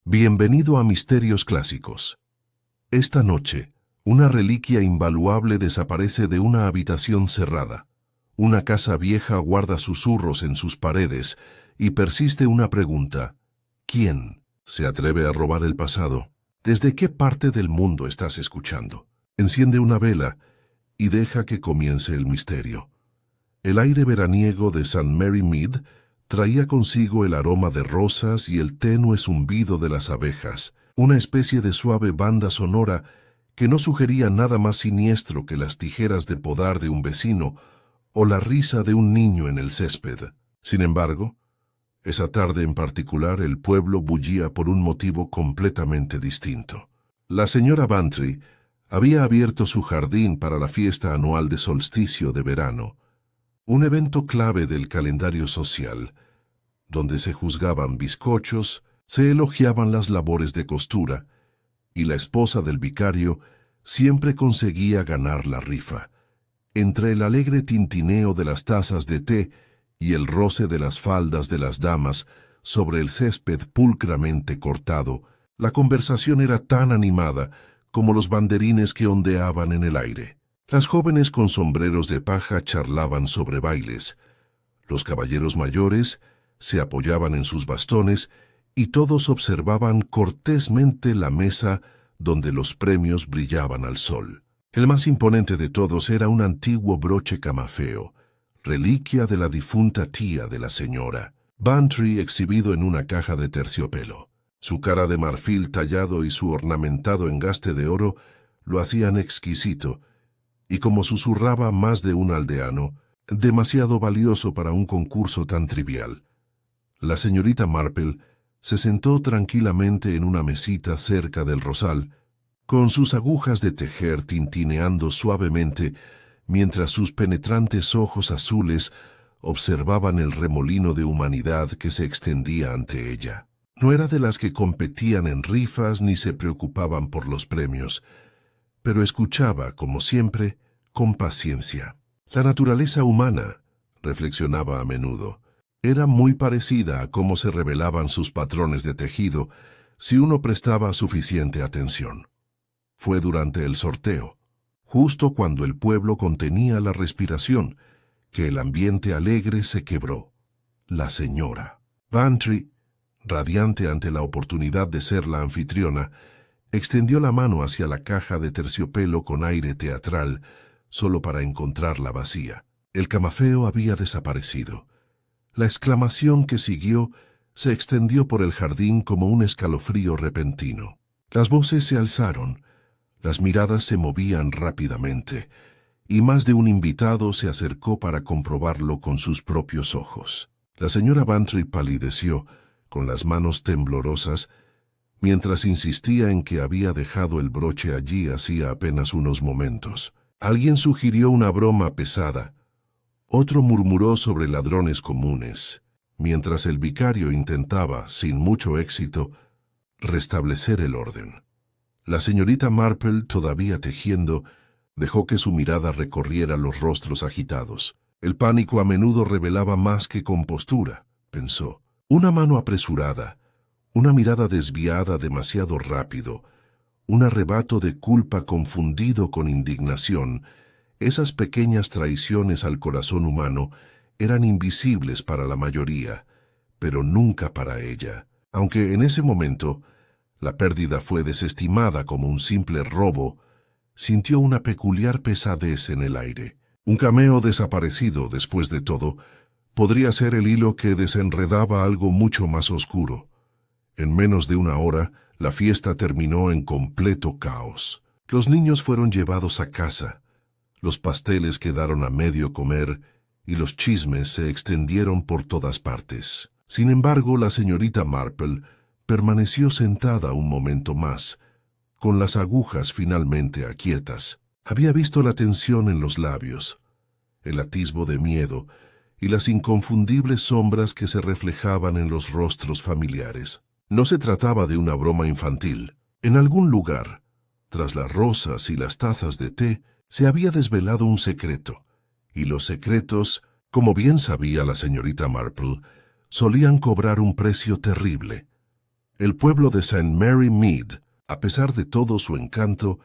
Bienvenido a Misterios Clásicos. Esta noche, una reliquia invaluable desaparece de una habitación cerrada. Una casa vieja guarda susurros en sus paredes y persiste una pregunta. ¿Quién se atreve a robar el pasado? ¿Desde qué parte del mundo estás escuchando? Enciende una vela y deja que comience el misterio. El aire veraniego de St. Mary Mead traía consigo el aroma de rosas y el tenue zumbido de las abejas, una especie de suave banda sonora que no sugería nada más siniestro que las tijeras de podar de un vecino o la risa de un niño en el césped. Sin embargo, esa tarde en particular el pueblo bullía por un motivo completamente distinto. La señora Bantry había abierto su jardín para la fiesta anual de solsticio de verano, un evento clave del calendario social, donde se juzgaban bizcochos, se elogiaban las labores de costura, y la esposa del vicario siempre conseguía ganar la rifa. Entre el alegre tintineo de las tazas de té y el roce de las faldas de las damas sobre el césped pulcramente cortado, la conversación era tan animada como los banderines que ondeaban en el aire. Las jóvenes con sombreros de paja charlaban sobre bailes. Los caballeros mayores se apoyaban en sus bastones y todos observaban cortésmente la mesa donde los premios brillaban al sol. El más imponente de todos era un antiguo broche camafeo, reliquia de la difunta tía de la señora Bantry, exhibido en una caja de terciopelo. Su cara de marfil tallado y su ornamentado engaste de oro lo hacían exquisito, y como susurraba más de un aldeano, demasiado valioso para un concurso tan trivial. La señorita Marple se sentó tranquilamente en una mesita cerca del rosal, con sus agujas de tejer tintineando suavemente, mientras sus penetrantes ojos azules observaban el remolino de humanidad que se extendía ante ella. No era de las que competían en rifas ni se preocupaban por los premios, pero escuchaba, como siempre, con paciencia. La naturaleza humana, reflexionaba a menudo, era muy parecida a cómo se revelaban sus patrones de tejido si uno prestaba suficiente atención. Fue durante el sorteo, justo cuando el pueblo contenía la respiración, que el ambiente alegre se quebró. La señora Bantry, radiante ante la oportunidad de ser la anfitriona, extendió la mano hacia la caja de terciopelo con aire teatral, solo para encontrarla vacía. El camafeo había desaparecido. La exclamación que siguió se extendió por el jardín como un escalofrío repentino. Las voces se alzaron, las miradas se movían rápidamente, y más de un invitado se acercó para comprobarlo con sus propios ojos. La señora Bantry palideció, con las manos temblorosas, mientras insistía en que había dejado el broche allí hacía apenas unos momentos. Alguien sugirió una broma pesada. Otro murmuró sobre ladrones comunes, mientras el vicario intentaba, sin mucho éxito, restablecer el orden. La señorita Marple, todavía tejiendo, dejó que su mirada recorriera los rostros agitados. El pánico a menudo revelaba más que compostura, pensó. Una mano apresurada, una mirada desviada demasiado rápido, un arrebato de culpa confundido con indignación. Esas pequeñas traiciones al corazón humano eran invisibles para la mayoría, pero nunca para ella. Aunque en ese momento la pérdida fue desestimada como un simple robo, sintió una peculiar pesadez en el aire. Un cameo desaparecido, después de todo, podría ser el hilo que desenredaba algo mucho más oscuro. En menos de una hora, la fiesta terminó en completo caos. Los niños fueron llevados a casa, los pasteles quedaron a medio comer y los chismes se extendieron por todas partes. Sin embargo, la señorita Marple permaneció sentada un momento más, con las agujas finalmente aquietas. Había visto la tensión en los labios, el atisbo de miedo y las inconfundibles sombras que se reflejaban en los rostros familiares. No se trataba de una broma infantil. En algún lugar, tras las rosas y las tazas de té, se había desvelado un secreto, y los secretos, como bien sabía la señorita Marple, solían cobrar un precio terrible. El pueblo de St. Mary Mead, a pesar de todo su encanto,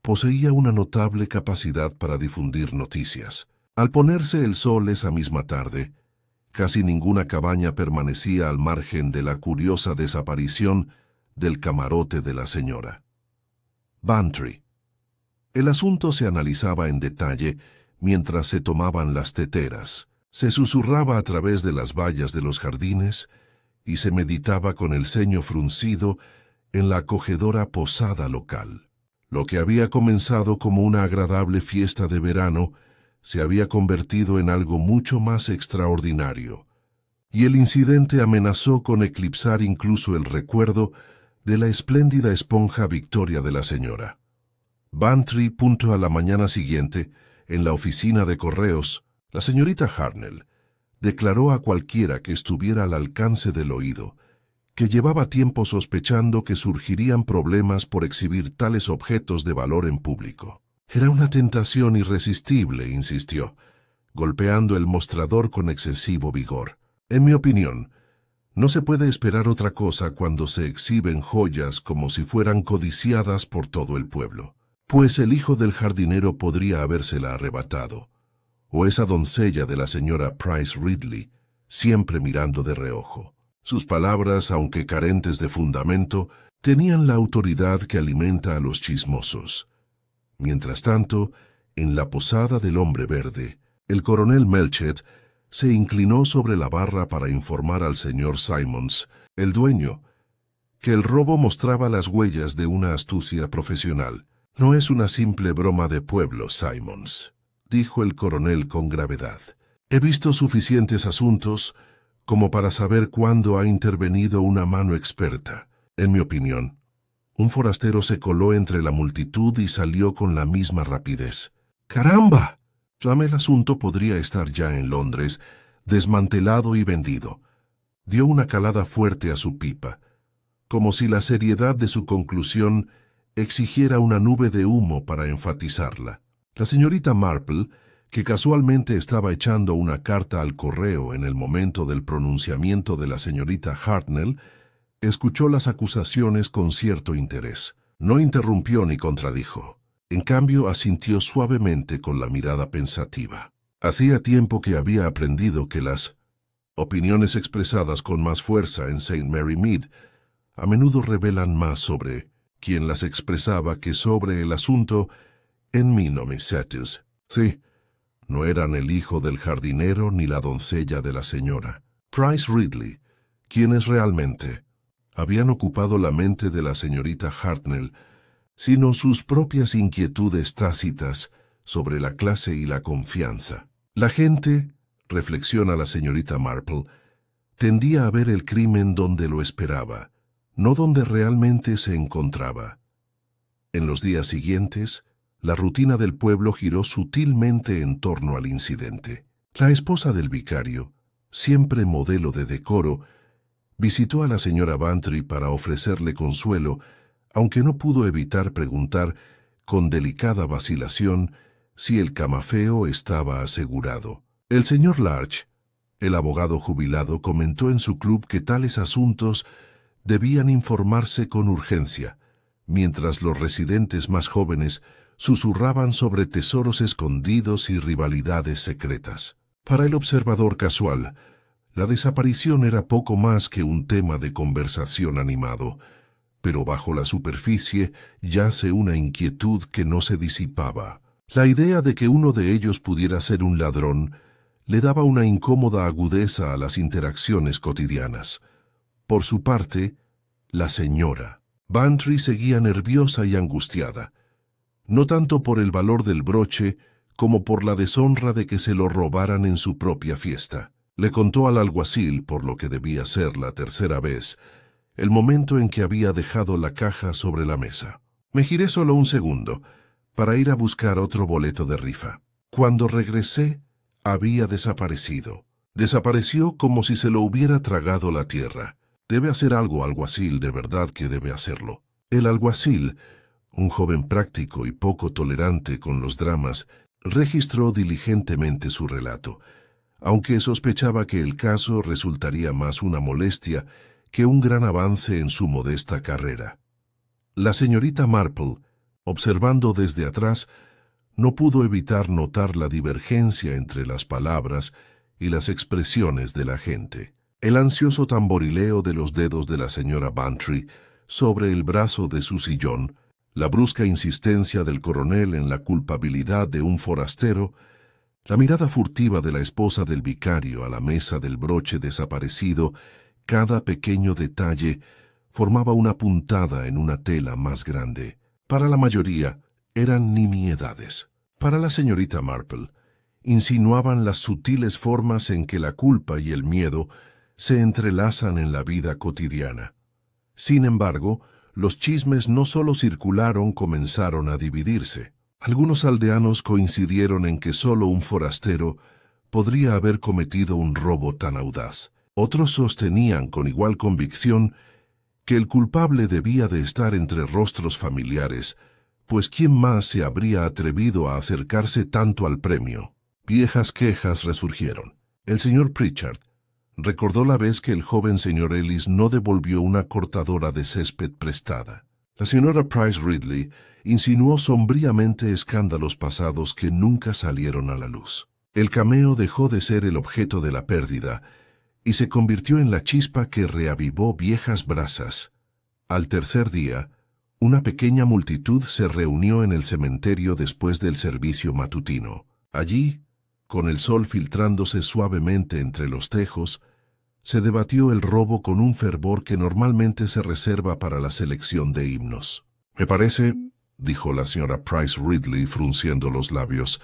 poseía una notable capacidad para difundir noticias. Al ponerse el sol esa misma tarde, casi ninguna cabaña permanecía al margen de la curiosa desaparición del camarote de la señora Bantry. El asunto se analizaba en detalle mientras se tomaban las teteras, se susurraba a través de las vallas de los jardines y se meditaba con el ceño fruncido en la acogedora posada local. Lo que había comenzado como una agradable fiesta de verano se había convertido en algo mucho más extraordinario, y el incidente amenazó con eclipsar incluso el recuerdo de la espléndida esponja victoria de la señora Bantry. A la mañana siguiente, en la oficina de correos, la señorita Hartnell declaró a cualquiera que estuviera al alcance del oído que llevaba tiempo sospechando que surgirían problemas por exhibir tales objetos de valor en público. Era una tentación irresistible, insistió, golpeando el mostrador con excesivo vigor. En mi opinión, no se puede esperar otra cosa cuando se exhiben joyas como si fueran codiciadas por todo el pueblo, pues el hijo del jardinero podría habérsela arrebatado, o esa doncella de la señora Price Ridley, siempre mirando de reojo. Sus palabras, aunque carentes de fundamento, tenían la autoridad que alimenta a los chismosos. Mientras tanto, en la posada del Hombre Verde, el coronel Melchett se inclinó sobre la barra para informar al señor Simons, el dueño, que el robo mostraba las huellas de una astucia profesional. «No es una simple broma de pueblo, Simons», dijo el coronel con gravedad. «He visto suficientes asuntos como para saber cuándo ha intervenido una mano experta. En mi opinión, un forastero se coló entre la multitud y salió con la misma rapidez. ¡Caramba! El asunto podría estar ya en Londres, desmantelado y vendido». Dio una calada fuerte a su pipa, como si la seriedad de su conclusión exigiera una nube de humo para enfatizarla. La señorita Marple, que casualmente estaba echando una carta al correo en el momento del pronunciamiento de la señorita Hartnell, escuchó las acusaciones con cierto interés. No interrumpió ni contradijo. En cambio, asintió suavemente con la mirada pensativa. Hacía tiempo que había aprendido que las opiniones expresadas con más fuerza en St. Mary Mead a menudo revelan más sobre quien las expresaba que sobre el asunto en Minomissatis. Sí, no eran el hijo del jardinero ni la doncella de la señora Price Ridley, quienes realmente habían ocupado la mente de la señorita Hartnell, sino sus propias inquietudes tácitas sobre la clase y la confianza. La gente, reflexiona la señorita Marple, tendía a ver el crimen donde lo esperaba, no donde realmente se encontraba. En los días siguientes, la rutina del pueblo giró sutilmente en torno al incidente. La esposa del vicario, siempre modelo de decoro, visitó a la señora Bantry para ofrecerle consuelo, aunque no pudo evitar preguntar, con delicada vacilación, si el camafeo estaba asegurado. El señor Larch, el abogado jubilado, comentó en su club que tales asuntos debían informarse con urgencia, mientras los residentes más jóvenes susurraban sobre tesoros escondidos y rivalidades secretas. Para el observador casual, la desaparición era poco más que un tema de conversación animado, pero bajo la superficie yace una inquietud que no se disipaba. La idea de que uno de ellos pudiera ser un ladrón le daba una incómoda agudeza a las interacciones cotidianas. Por su parte, la señora Bantry seguía nerviosa y angustiada, no tanto por el valor del broche como por la deshonra de que se lo robaran en su propia fiesta. Le contó al alguacil, por lo que debía ser la tercera vez, el momento en que había dejado la caja sobre la mesa. Me giré solo un segundo para ir a buscar otro boleto de rifa. Cuando regresé, había desaparecido. Desapareció como si se lo hubiera tragado la tierra. Debe hacer algo, alguacil, de verdad que debe hacerlo. El alguacil, un joven práctico y poco tolerante con los dramas, registró diligentemente su relato, aunque sospechaba que el caso resultaría más una molestia que un gran avance en su modesta carrera. La señorita Marple, observando desde atrás, no pudo evitar notar la divergencia entre las palabras y las expresiones de la gente. El ansioso tamborileo de los dedos de la señora Bantry sobre el brazo de su sillón, la brusca insistencia del coronel en la culpabilidad de un forastero, la mirada furtiva de la esposa del vicario a la mesa del broche desaparecido, cada pequeño detalle formaba una puntada en una tela más grande. Para la mayoría eran nimiedades. Para la señorita Marple, insinuaban las sutiles formas en que la culpa y el miedo se entrelazan en la vida cotidiana. Sin embargo, los chismes no solo circularon, comenzaron a dividirse. Algunos aldeanos coincidieron en que solo un forastero podría haber cometido un robo tan audaz. Otros sostenían con igual convicción que el culpable debía de estar entre rostros familiares, pues ¿quién más se habría atrevido a acercarse tanto al premio? Viejas quejas resurgieron. El señor Pritchard recordó la vez que el joven señor Ellis no devolvió una cortadora de césped prestada. La señora Price Ridley insinuó sombríamente escándalos pasados que nunca salieron a la luz. El cameo dejó de ser el objeto de la pérdida y se convirtió en la chispa que reavivó viejas brasas. Al tercer día, una pequeña multitud se reunió en el cementerio después del servicio matutino. Allí, con el sol filtrándose suavemente entre los tejos, se debatió el robo con un fervor que normalmente se reserva para la selección de himnos. «Me parece», dijo la señora Price Ridley frunciendo los labios,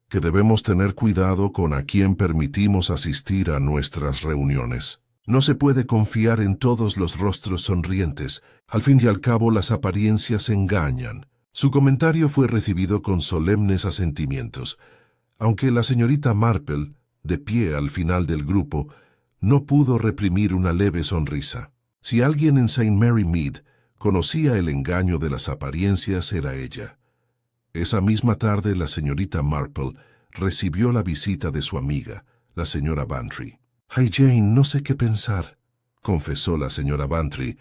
«que debemos tener cuidado con a quién permitimos asistir a nuestras reuniones. No se puede confiar en todos los rostros sonrientes. Al fin y al cabo, las apariencias engañan». Su comentario fue recibido con solemnes asentimientos, aunque la señorita Marple, de pie al final del grupo, no pudo reprimir una leve sonrisa. Si alguien en St. Mary Mead conocía el engaño de las apariencias, era ella. Esa misma tarde la señorita Marple recibió la visita de su amiga, la señora Bantry. «Ay, Jane, no sé qué pensar», confesó la señora Bantry,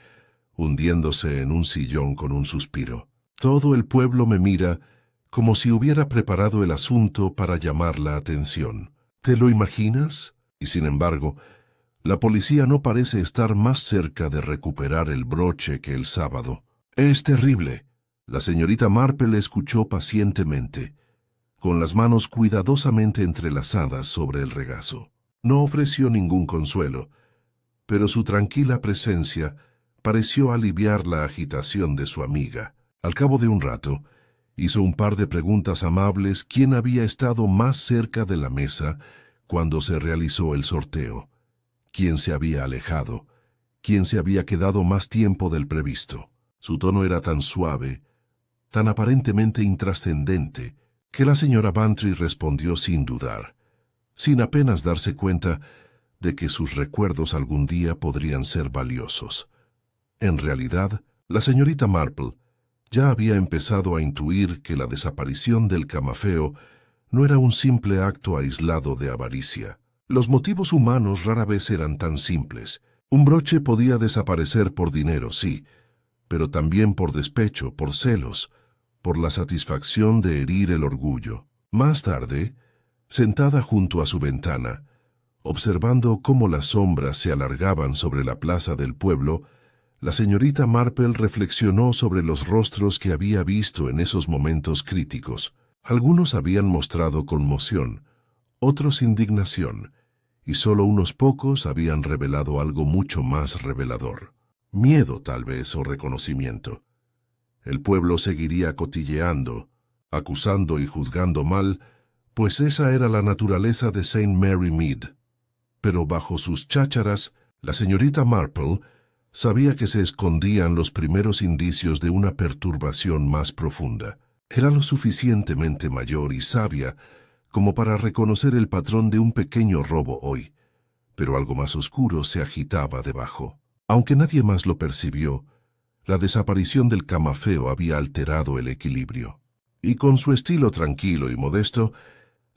hundiéndose en un sillón con un suspiro. «Todo el pueblo me mira como si hubiera preparado el asunto para llamar la atención. ¿Te lo imaginas? Y sin embargo, la policía no parece estar más cerca de recuperar el broche que el sábado. Es terrible». La señorita Marple escuchó pacientemente, con las manos cuidadosamente entrelazadas sobre el regazo. No ofreció ningún consuelo, pero su tranquila presencia pareció aliviar la agitación de su amiga. Al cabo de un rato, hizo un par de preguntas amables: quién había estado más cerca de la mesa cuando se realizó el sorteo, quién se había alejado, quién se había quedado más tiempo del previsto. Su tono era tan suave, tan aparentemente intrascendente, que la señora Bantry respondió sin dudar, sin apenas darse cuenta de que sus recuerdos algún día podrían ser valiosos. En realidad, la señorita Marple ya había empezado a intuir que la desaparición del camafeo no era un simple acto aislado de avaricia. Los motivos humanos rara vez eran tan simples. Un broche podía desaparecer por dinero, sí, pero también por despecho, por celos, por la satisfacción de herir el orgullo. Más tarde, sentada junto a su ventana, observando cómo las sombras se alargaban sobre la plaza del pueblo, la señorita Marple reflexionó sobre los rostros que había visto en esos momentos críticos. Algunos habían mostrado conmoción, otros indignación, y solo unos pocos habían revelado algo mucho más revelador. Miedo, tal vez, o reconocimiento. El pueblo seguiría cotilleando, acusando y juzgando mal, pues esa era la naturaleza de St. Mary Mead. Pero bajo sus chácharas, la señorita Marple sabía que se escondían los primeros indicios de una perturbación más profunda. Era lo suficientemente mayor y sabia como para reconocer el patrón de un pequeño robo hoy, pero algo más oscuro se agitaba debajo. Aunque nadie más lo percibió, la desaparición del camafeo había alterado el equilibrio. Y con su estilo tranquilo y modesto,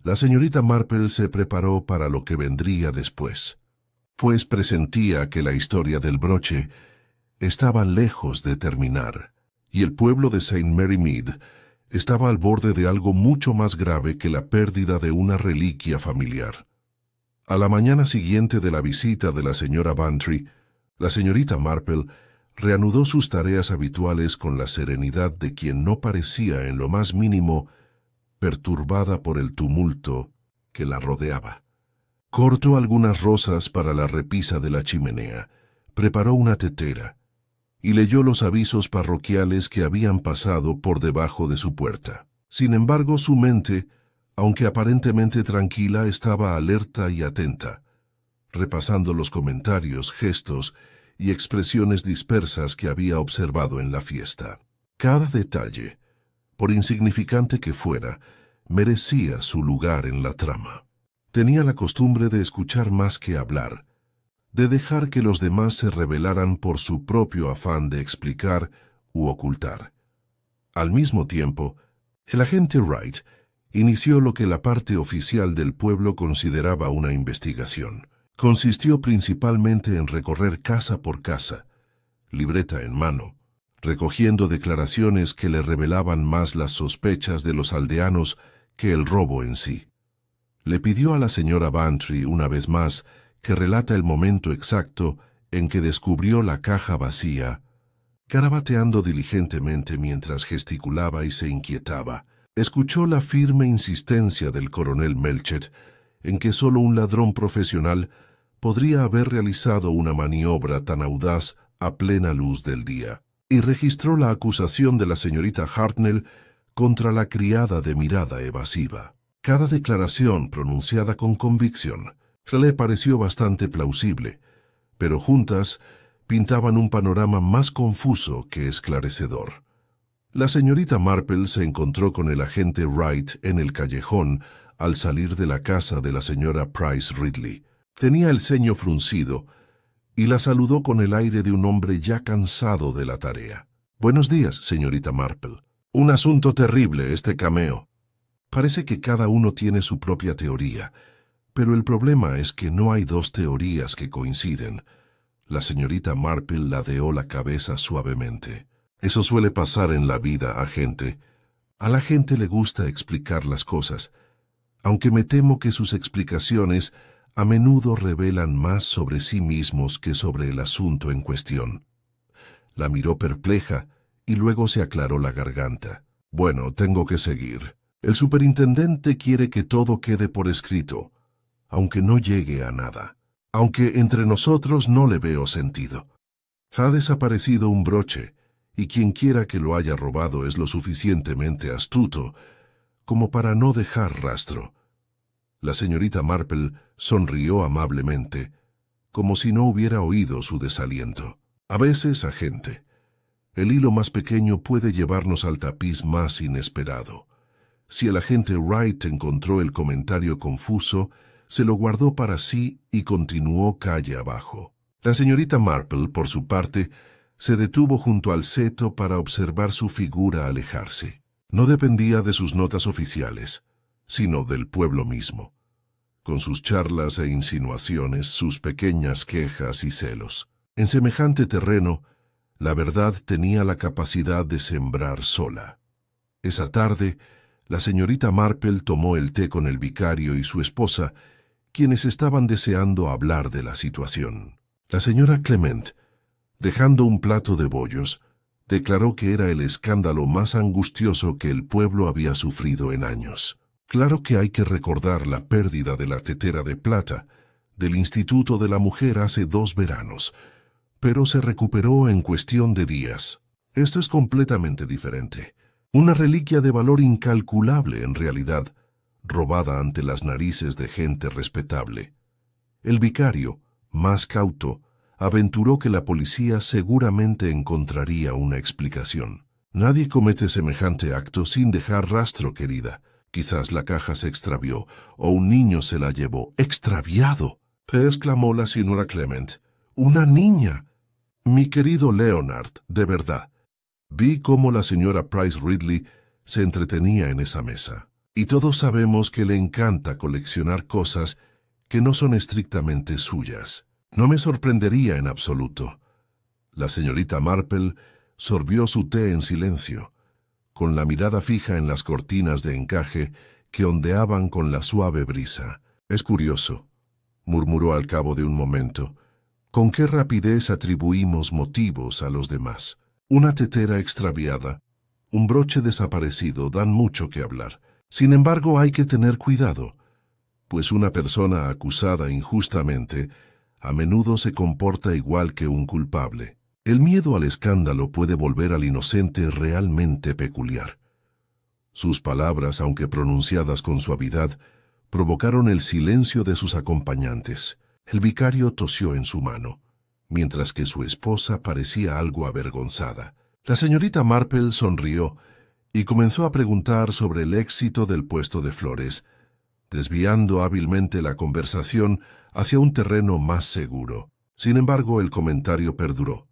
la señorita Marple se preparó para lo que vendría después. pues presentía que la historia del broche estaba lejos de terminar, y el pueblo de St. Mary Mead estaba al borde de algo mucho más grave que la pérdida de una reliquia familiar. A la mañana siguiente de la visita de la señora Bantry, la señorita Marple reanudó sus tareas habituales con la serenidad de quien no parecía en lo más mínimo perturbada por el tumulto que la rodeaba. Cortó algunas rosas para la repisa de la chimenea, preparó una tetera y leyó los avisos parroquiales que habían pasado por debajo de su puerta. Sin embargo, su mente, aunque aparentemente tranquila, estaba alerta y atenta, repasando los comentarios, gestos y expresiones dispersas que había observado en la fiesta. Cada detalle, por insignificante que fuera, merecía su lugar en la trama. Tenía la costumbre de escuchar más que hablar, de dejar que los demás se revelaran por su propio afán de explicar u ocultar. Al mismo tiempo, el agente Wright inició lo que la parte oficial del pueblo consideraba una investigación. Consistió principalmente en recorrer casa por casa, libreta en mano, recogiendo declaraciones que le revelaban más las sospechas de los aldeanos que el robo en sí. Le pidió a la señora Bantry una vez más que relata el momento exacto en que descubrió la caja vacía, garabateando diligentemente mientras gesticulaba y se inquietaba. Escuchó la firme insistencia del coronel Melchett en que solo un ladrón profesional podría haber realizado una maniobra tan audaz a plena luz del día, y registró la acusación de la señorita Hartnell contra la criada de mirada evasiva. Cada declaración pronunciada con convicción le pareció bastante plausible, pero juntas pintaban un panorama más confuso que esclarecedor. La señorita Marple se encontró con el agente Wright en el callejón al salir de la casa de la señora Price Ridley. Tenía el ceño fruncido y la saludó con el aire de un hombre ya cansado de la tarea. «Buenos días, señorita Marple. Un asunto terrible este cameo. Parece que cada uno tiene su propia teoría, pero el problema es que no hay dos teorías que coinciden». La señorita Marple ladeó la cabeza suavemente. «Eso suele pasar en la vida, agente. A la gente le gusta explicar las cosas, aunque me temo que sus explicaciones a menudo revelan más sobre sí mismos que sobre el asunto en cuestión». La miró perpleja y luego se aclaró la garganta. «Bueno, tengo que seguir. El superintendente quiere que todo quede por escrito, aunque no llegue a nada. Aunque entre nosotros no le veo sentido. Ha desaparecido un broche, y quien quiera que lo haya robado es lo suficientemente astuto como para no dejar rastro». La señorita Marple sonrió amablemente, como si no hubiera oído su desaliento. «A veces, agente, el hilo más pequeño puede llevarnos al tapiz más inesperado. Si el agente Wright encontró el comentario confuso, se lo guardó para sí y continuó calle abajo». La señorita Marple, por su parte, se detuvo junto al seto para observar su figura alejarse. No dependía de sus notas oficiales, sino del pueblo mismo, con sus charlas e insinuaciones, sus pequeñas quejas y celos. En semejante terreno, la verdad tenía la capacidad de sembrar sola. Esa tarde, la señorita Marple tomó el té con el vicario y su esposa, quienes estaban deseando hablar de la situación. La señora Clement, dejando un plato de bollos, declaró que era el escándalo más angustioso que el pueblo había sufrido en años. Claro que hay que recordar la pérdida de la tetera de plata del Instituto de la Mujer hace 2 veranos, pero se recuperó en cuestión de días. Esto es completamente diferente. Una reliquia de valor incalculable en realidad, robada ante las narices de gente respetable. El vicario, más cauto, aventuró que la policía seguramente encontraría una explicación. «Nadie comete semejante acto sin dejar rastro, querida. Quizás la caja se extravió, o un niño se la llevó». «¿Extraviado?», exclamó la señora Clement. «¡Una niña!». «Mi querido Leonard, de verdad». Vi cómo la señora Price Ridley se entretenía en esa mesa. Y todos sabemos que le encanta coleccionar cosas que no son estrictamente suyas. No me sorprendería en absoluto. La señorita Marple sorbió su té en silencio, con la mirada fija en las cortinas de encaje que ondeaban con la suave brisa. «Es curioso», murmuró al cabo de un momento, «con qué rapidez atribuimos motivos a los demás. Una tetera extraviada, un broche desaparecido dan mucho que hablar. Sin embargo, hay que tener cuidado, pues una persona acusada injustamente a menudo se comporta igual que un culpable. El miedo al escándalo puede volver al inocente realmente peculiar». Sus palabras, aunque pronunciadas con suavidad, provocaron el silencio de sus acompañantes. El vicario tosió en su mano, mientras que su esposa parecía algo avergonzada. La señorita Marple sonrió y comenzó a preguntar sobre el éxito del puesto de flores, desviando hábilmente la conversación hacia un terreno más seguro. Sin embargo, el comentario perduró,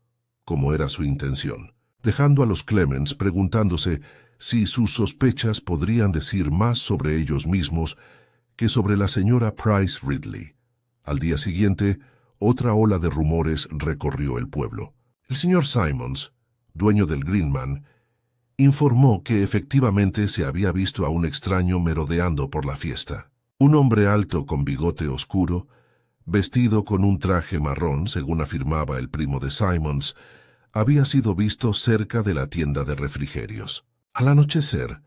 como era su intención, dejando a los Clements preguntándose si sus sospechas podrían decir más sobre ellos mismos que sobre la señora Price Ridley. Al día siguiente, otra ola de rumores recorrió el pueblo. El señor Simons, dueño del Greenman, informó que efectivamente se había visto a un extraño merodeando por la fiesta. Un hombre alto con bigote oscuro, vestido con un traje marrón, según afirmaba el primo de Simons, había sido visto cerca de la tienda de refrigerios. Al anochecer,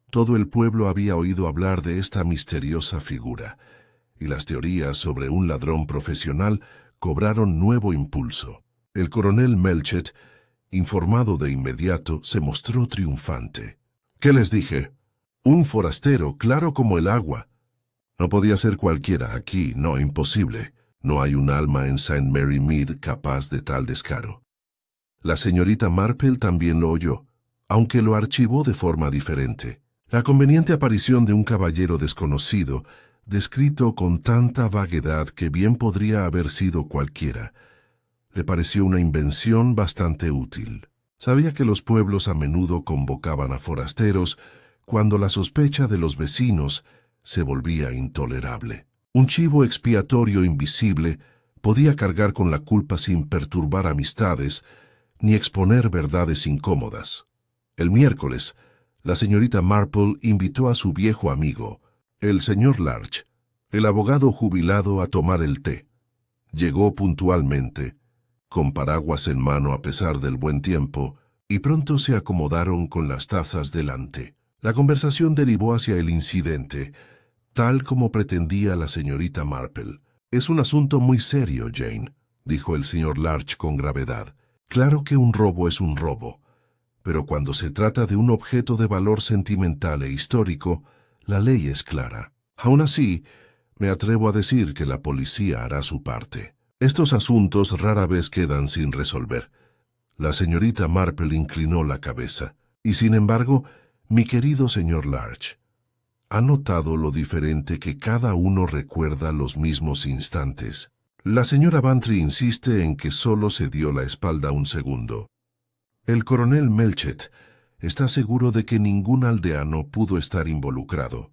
todo el pueblo había oído hablar de esta misteriosa figura, y las teorías sobre un ladrón profesional cobraron nuevo impulso. El coronel Melchett, informado de inmediato, se mostró triunfante. «¿Qué les dije? Un forastero, claro como el agua. No podía ser cualquiera aquí, no, imposible. No hay un alma en St. Mary Mead capaz de tal descaro». La señorita Marple también lo oyó, aunque lo archivó de forma diferente. La conveniente aparición de un caballero desconocido, descrito con tanta vaguedad que bien podría haber sido cualquiera, le pareció una invención bastante útil. Sabía que los pueblos a menudo convocaban a forasteros cuando la sospecha de los vecinos se volvía intolerable. Un chivo expiatorio invisible podía cargar con la culpa sin perturbar amistades ni exponer verdades incómodas. El miércoles, la señorita Marple invitó a su viejo amigo, el señor Larch, el abogado jubilado, a tomar el té. Llegó puntualmente, con paraguas en mano a pesar del buen tiempo, y pronto se acomodaron con las tazas delante. La conversación derivó hacia el incidente, tal como pretendía la señorita Marple. «Es un asunto muy serio, Jane», dijo el señor Larch con gravedad. «Claro que un robo es un robo, pero cuando se trata de un objeto de valor sentimental e histórico, la ley es clara. Aún así, me atrevo a decir que la policía hará su parte. Estos asuntos rara vez quedan sin resolver». La señorita Marple inclinó la cabeza. «Y sin embargo, mi querido señor Larch, ¿ha notado lo diferente que cada uno recuerda los mismos instantes? La señora Bantry insiste en que solo se dio la espalda un segundo. El coronel Melchett está seguro de que ningún aldeano pudo estar involucrado,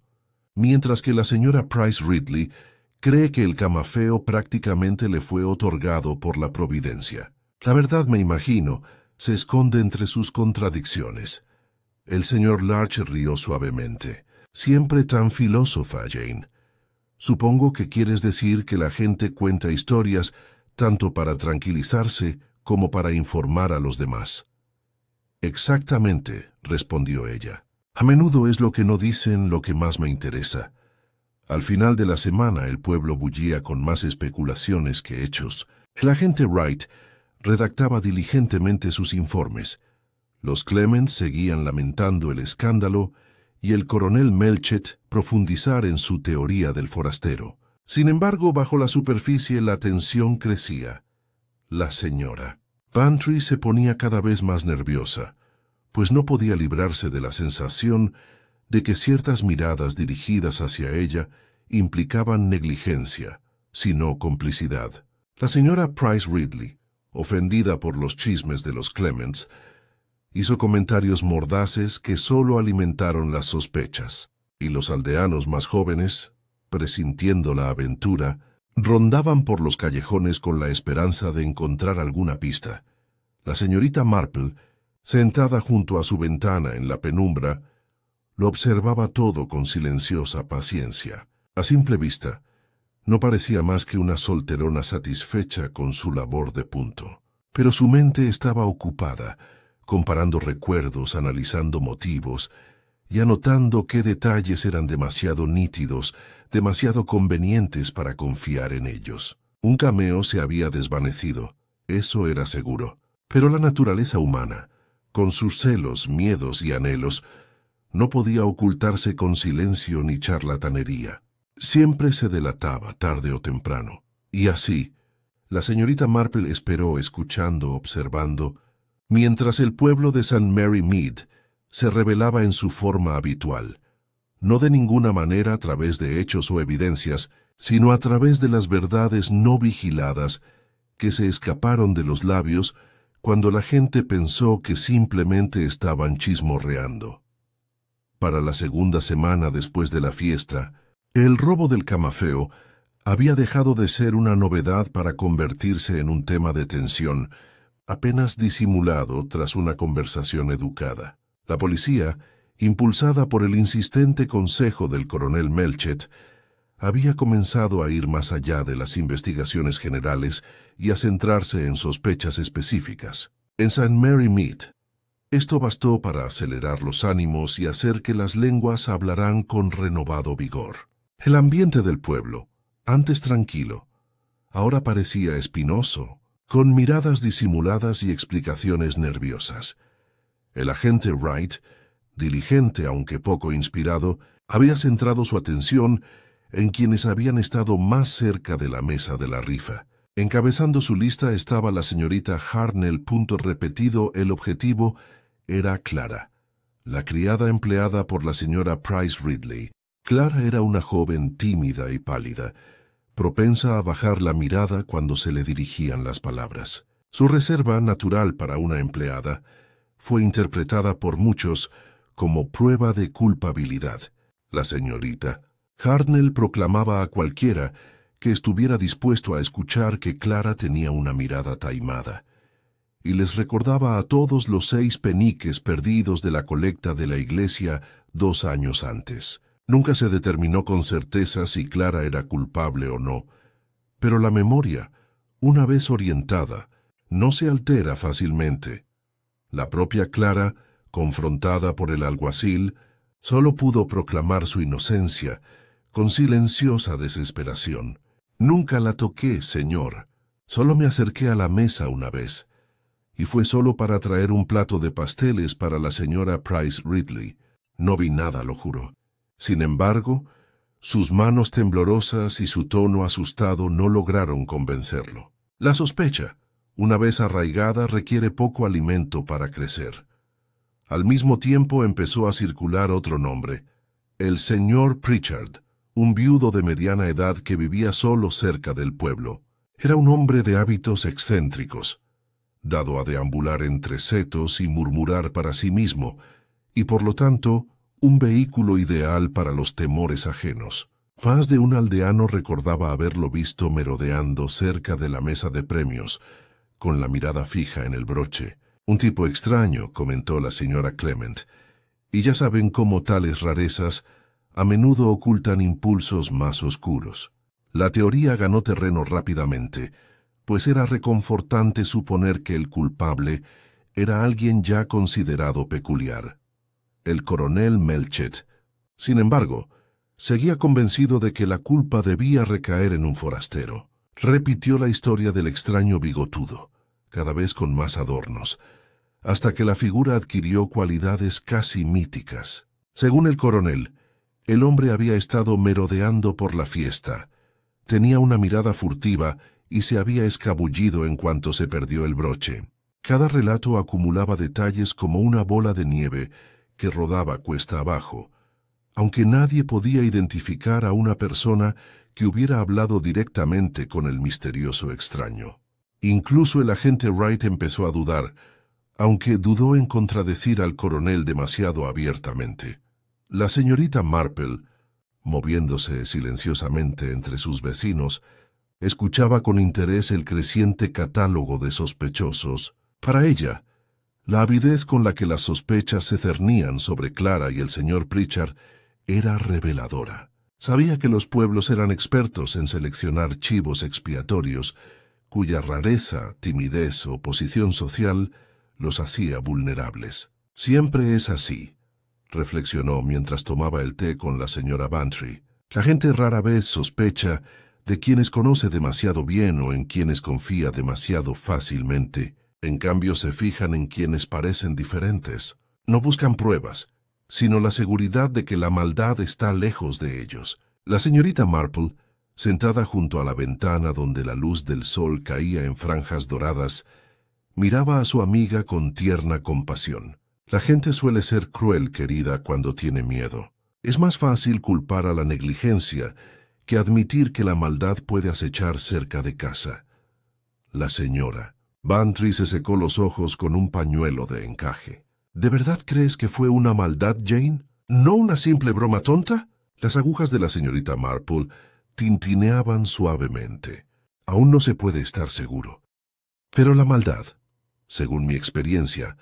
mientras que la señora Price Ridley cree que el camafeo prácticamente le fue otorgado por la providencia. La verdad, me imagino, se esconde entre sus contradicciones». El señor Larch rió suavemente. «Siempre tan filósofa, Jane. Supongo que quieres decir que la gente cuenta historias tanto para tranquilizarse como para informar a los demás». «Exactamente», respondió ella. «A menudo es lo que no dicen lo que más me interesa. Al final de la semana el pueblo bullía con más especulaciones que hechos. El agente Wright redactaba diligentemente sus informes. Los Clements seguían lamentando el escándalo y el coronel Melchett profundizar en su teoría del forastero. Sin embargo, bajo la superficie la tensión crecía. La señora Bantry se ponía cada vez más nerviosa, pues no podía librarse de la sensación de que ciertas miradas dirigidas hacia ella implicaban negligencia, sino complicidad. La señora Price Ridley, ofendida por los chismes de los Clements, hizo comentarios mordaces que sólo alimentaron las sospechas, y los aldeanos más jóvenes, presintiendo la aventura, Rondaban por los callejones con la esperanza de encontrar alguna pista. La señorita Marple, sentada junto a su ventana en la penumbra, lo observaba todo con silenciosa paciencia. A simple vista, no parecía más que una solterona satisfecha con su labor de punto. Pero su mente estaba ocupada, comparando recuerdos, analizando motivos y anotando qué detalles eran demasiado nítidos, demasiado convenientes para confiar en ellos. Un cameo se había desvanecido, eso era seguro. Pero la naturaleza humana, con sus celos, miedos y anhelos, no podía ocultarse con silencio ni charlatanería. Siempre se delataba, tarde o temprano. Y así, la señorita Marple esperó, escuchando, observando, mientras el pueblo de St. Mary Mead se revelaba en su forma habitual, no de ninguna manera a través de hechos o evidencias, sino a través de las verdades no vigiladas que se escaparon de los labios cuando la gente pensó que simplemente estaban chismorreando. Para la segunda semana después de la fiesta, el robo del camafeo había dejado de ser una novedad para convertirse en un tema de tensión, apenas disimulado tras una conversación educada. La policía, impulsada por el insistente consejo del coronel Melchett, había comenzado a ir más allá de las investigaciones generales y a centrarse en sospechas específicas. En St. Mary Mead, esto bastó para acelerar los ánimos y hacer que las lenguas hablaran con renovado vigor. El ambiente del pueblo, antes tranquilo, ahora parecía espinoso, con miradas disimuladas y explicaciones nerviosas. El agente Wright, diligente aunque poco inspirado, había centrado su atención en quienes habían estado más cerca de la mesa de la rifa. Encabezando su lista estaba la señorita Harnell. Repetido, el objetivo era Clara, la criada empleada por la señora Price Ridley. Clara era una joven tímida y pálida, propensa a bajar la mirada cuando se le dirigían las palabras. Su reserva, natural para una empleada, fue interpretada por muchos como prueba de culpabilidad. La señorita Harnell proclamaba a cualquiera que estuviera dispuesto a escuchar que Clara tenía una mirada taimada, y les recordaba a todos los 6 peniques perdidos de la colecta de la iglesia 2 años antes. Nunca se determinó con certeza si Clara era culpable o no, pero la memoria, una vez orientada, no se altera fácilmente. La propia Clara, confrontada por el alguacil, solo pudo proclamar su inocencia con silenciosa desesperación. «Nunca la toqué, señor. Solo me acerqué a la mesa una vez, y fue solo para traer un plato de pasteles para la señora Price Ridley. No vi nada, lo juro». Sin embargo, sus manos temblorosas y su tono asustado no lograron convencerlo. La sospecha, una vez arraigada, requiere poco alimento para crecer. Al mismo tiempo empezó a circular otro nombre, el señor Pritchard, un viudo de mediana edad que vivía solo cerca del pueblo. Era un hombre de hábitos excéntricos, dado a deambular entre setos y murmurar para sí mismo, y por lo tanto, un vehículo ideal para los temores ajenos. Más de un aldeano recordaba haberlo visto merodeando cerca de la mesa de premios, con la mirada fija en el broche. «Un tipo extraño», comentó la señora Clement, «y ya saben cómo tales rarezas a menudo ocultan impulsos más oscuros». La teoría ganó terreno rápidamente, pues era reconfortante suponer que el culpable era alguien ya considerado peculiar, el coronel Melchett. Sin embargo, seguía convencido de que la culpa debía recaer en un forastero. Repitió la historia del extraño bigotudo, cada vez con más adornos, hasta que la figura adquirió cualidades casi míticas. Según el coronel, el hombre había estado merodeando por la fiesta, tenía una mirada furtiva y se había escabullido en cuanto se perdió el broche. Cada relato acumulaba detalles como una bola de nieve que rodaba cuesta abajo, aunque nadie podía identificar a una persona que hubiera hablado directamente con el misterioso extraño. Incluso el agente Wright empezó a dudar, aunque dudó en contradecir al coronel demasiado abiertamente. La señorita Marple, moviéndose silenciosamente entre sus vecinos, Escuchaba con interés el creciente catálogo de sospechosos. Para ella, la avidez con la que las sospechas se cernían sobre Clara y el señor Pritchard era reveladora. Sabía que los pueblos eran expertos en seleccionar chivos expiatorios, cuya rareza, timidez o posición social los hacía vulnerables. Siempre es así, reflexionó mientras tomaba el té con la señora Bantry. La gente rara vez sospecha de quienes conoce demasiado bien o en quienes confía demasiado fácilmente. En cambio, se fijan en quienes parecen diferentes. No buscan pruebas, sino la seguridad de que la maldad está lejos de ellos. La señorita Marple, sentada junto a la ventana donde la luz del sol caía en franjas doradas, miraba a su amiga con tierna compasión. La gente suele ser cruel, querida, cuando tiene miedo. Es más fácil culpar a la negligencia que admitir que la maldad puede acechar cerca de casa. La señora Bantry se secó los ojos con un pañuelo de encaje. ¿De verdad crees que fue una maldad, Jane? ¿No una simple broma tonta? Las agujas de la señorita Marple tintineaban suavemente. Aún no se puede estar seguro. Pero la maldad, según mi experiencia,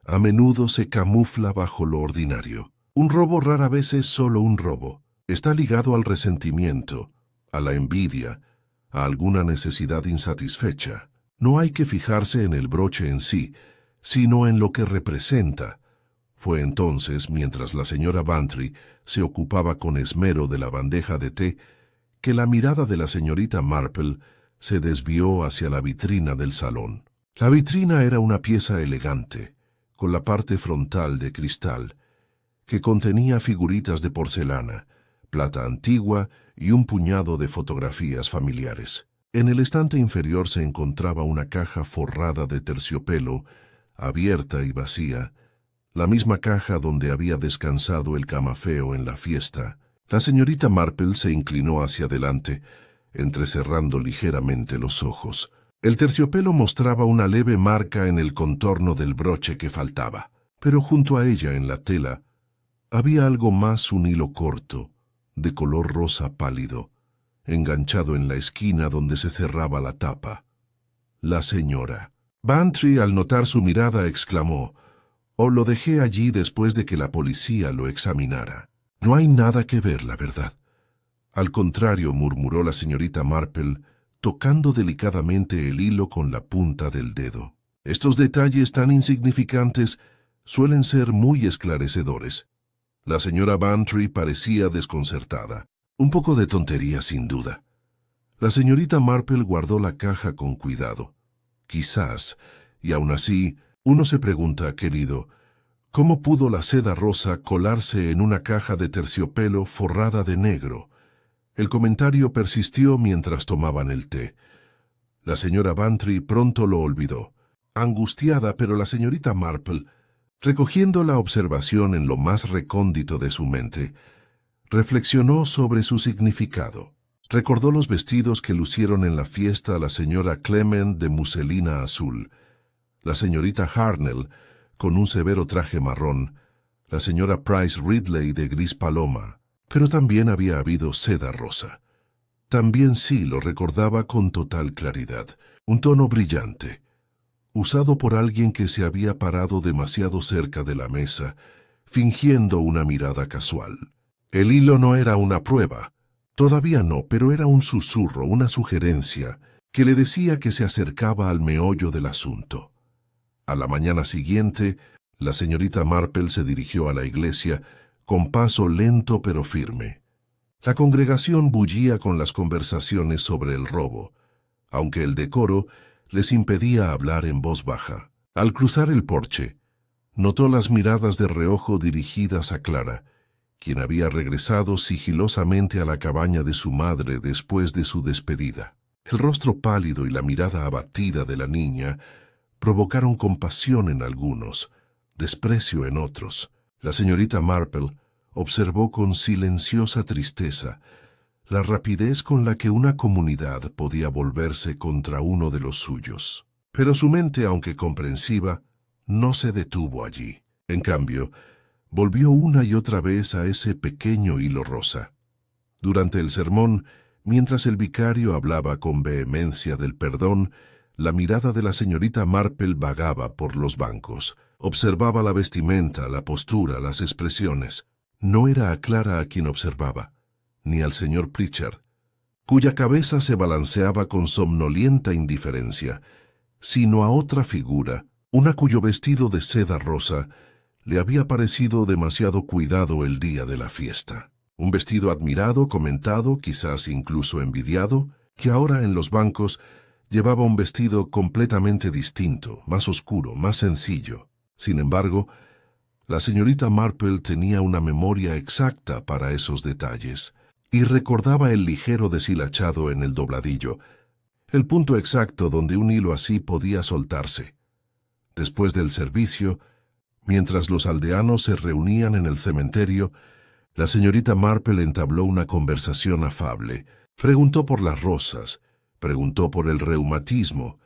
a menudo se camufla bajo lo ordinario. Un robo rara vez es solo un robo. Está ligado al resentimiento, a la envidia, a alguna necesidad insatisfecha. No hay que fijarse en el broche en sí, sino en lo que representa. Fue entonces, mientras la señora Bantry se ocupaba con esmero de la bandeja de té, que la mirada de la señorita Marple se desvió hacia la vitrina del salón. La vitrina era una pieza elegante, con la parte frontal de cristal, que contenía figuritas de porcelana, plata antigua y un puñado de fotografías familiares. En el estante inferior se encontraba una caja forrada de terciopelo, abierta y vacía, la misma caja donde había descansado el camafeo en la fiesta. La señorita Marple se inclinó hacia adelante, entrecerrando ligeramente los ojos. El terciopelo mostraba una leve marca en el contorno del broche que faltaba, pero junto a ella en la tela había algo más, un hilo corto, de color rosa pálido, enganchado en la esquina donde se cerraba la tapa. La señora Bantry, al notar su mirada, exclamó: «Oh, lo dejé allí después de que la policía lo examinara». «No hay nada que ver, la verdad». «Al contrario», murmuró la señorita Marple, tocando delicadamente el hilo con la punta del dedo. «Estos detalles tan insignificantes suelen ser muy esclarecedores». La señora Bantry parecía desconcertada. Un poco de tontería, sin duda. La señorita Marple guardó la caja con cuidado. Quizás, y aún así, uno se pregunta, querido, ¿cómo pudo la seda rosa colarse en una caja de terciopelo forrada de negro? El comentario persistió mientras tomaban el té. La señora Bantry pronto lo olvidó. Angustiada, pero la señorita Marple, recogiendo la observación en lo más recóndito de su mente, reflexionó sobre su significado. Recordó los vestidos que lucieron en la fiesta la señora Clement de muselina azul, la señorita Harnell con un severo traje marrón, la señora Price Ridley de gris paloma, pero también había habido seda rosa. También sí lo recordaba con total claridad, un tono brillante, usado por alguien que se había parado demasiado cerca de la mesa, fingiendo una mirada casual. El hilo no era una prueba, todavía no, pero era un susurro, una sugerencia, que le decía que se acercaba al meollo del asunto. A la mañana siguiente, la señorita Marple se dirigió a la iglesia con paso lento pero firme. La congregación bullía con las conversaciones sobre el robo, aunque el decoro les impedía hablar en voz baja. Al cruzar el porche, notó las miradas de reojo dirigidas a Clara, quien había regresado sigilosamente a la cabaña de su madre después de su despedida. El rostro pálido y la mirada abatida de la niña provocaron compasión en algunos, desprecio en otros. La señorita Marple observó con silenciosa tristeza la rapidez con la que una comunidad podía volverse contra uno de los suyos. Pero su mente, aunque comprensiva, no se detuvo allí. En cambio, volvió una y otra vez a ese pequeño hilo rosa. Durante el sermón, Mientras el vicario hablaba con vehemencia del perdón, la mirada de la señorita Marple vagaba por los bancos. Observaba la vestimenta, la postura, las expresiones. No era a Clara a quien observaba, ni al señor Pritchard, cuya cabeza se balanceaba con somnolienta indiferencia, sino a otra figura, una cuyo vestido de seda rosa le había parecido demasiado cuidado el día de la fiesta. Un vestido admirado, comentado, quizás incluso envidiado, que ahora en los bancos llevaba un vestido completamente distinto, más oscuro, más sencillo. Sin embargo, la señorita Marple tenía una memoria exacta para esos detalles y recordaba el ligero deshilachado en el dobladillo, el punto exacto donde un hilo así podía soltarse. Después del servicio, mientras los aldeanos se reunían en el cementerio, la señorita Marple entabló una conversación afable. Preguntó por las rosas, preguntó por el reumatismo,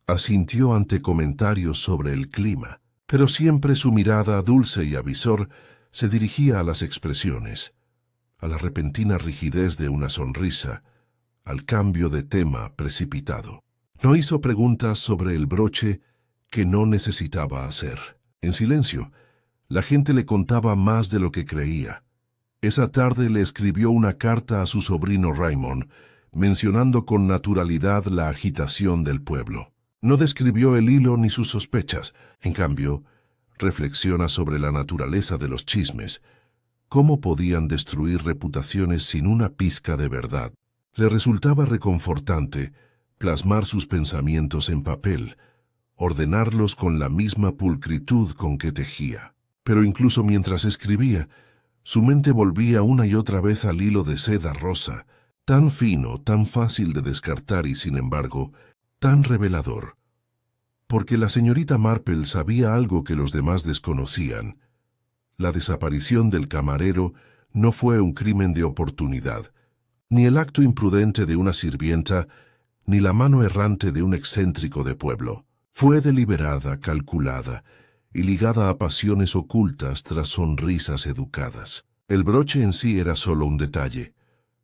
asintió ante comentarios sobre el clima, pero siempre su mirada dulce y avisor se dirigía a las expresiones, a la repentina rigidez de una sonrisa, al cambio de tema precipitado. No hizo preguntas sobre el broche que no necesitaba hacer. En silencio, la gente le contaba más de lo que creía. Esa tarde le escribió una carta a su sobrino Raymond, mencionando con naturalidad la agitación del pueblo. No describió el hilo ni sus sospechas. En cambio, reflexiona sobre la naturaleza de los chismes, cómo podían destruir reputaciones sin una pizca de verdad. Le resultaba reconfortante plasmar sus pensamientos en papel, ordenarlos con la misma pulcritud con que tejía. Pero incluso mientras escribía, su mente volvía una y otra vez al hilo de seda rosa, tan fino, tan fácil de descartar y, sin embargo, tan revelador. Porque la señorita Marple sabía algo que los demás desconocían. La desaparición del camarero no fue un crimen de oportunidad, ni el acto imprudente de una sirvienta, ni la mano errante de un excéntrico de pueblo. Fue deliberada, calculada, y ligada a pasiones ocultas tras sonrisas educadas. El broche en sí era solo un detalle,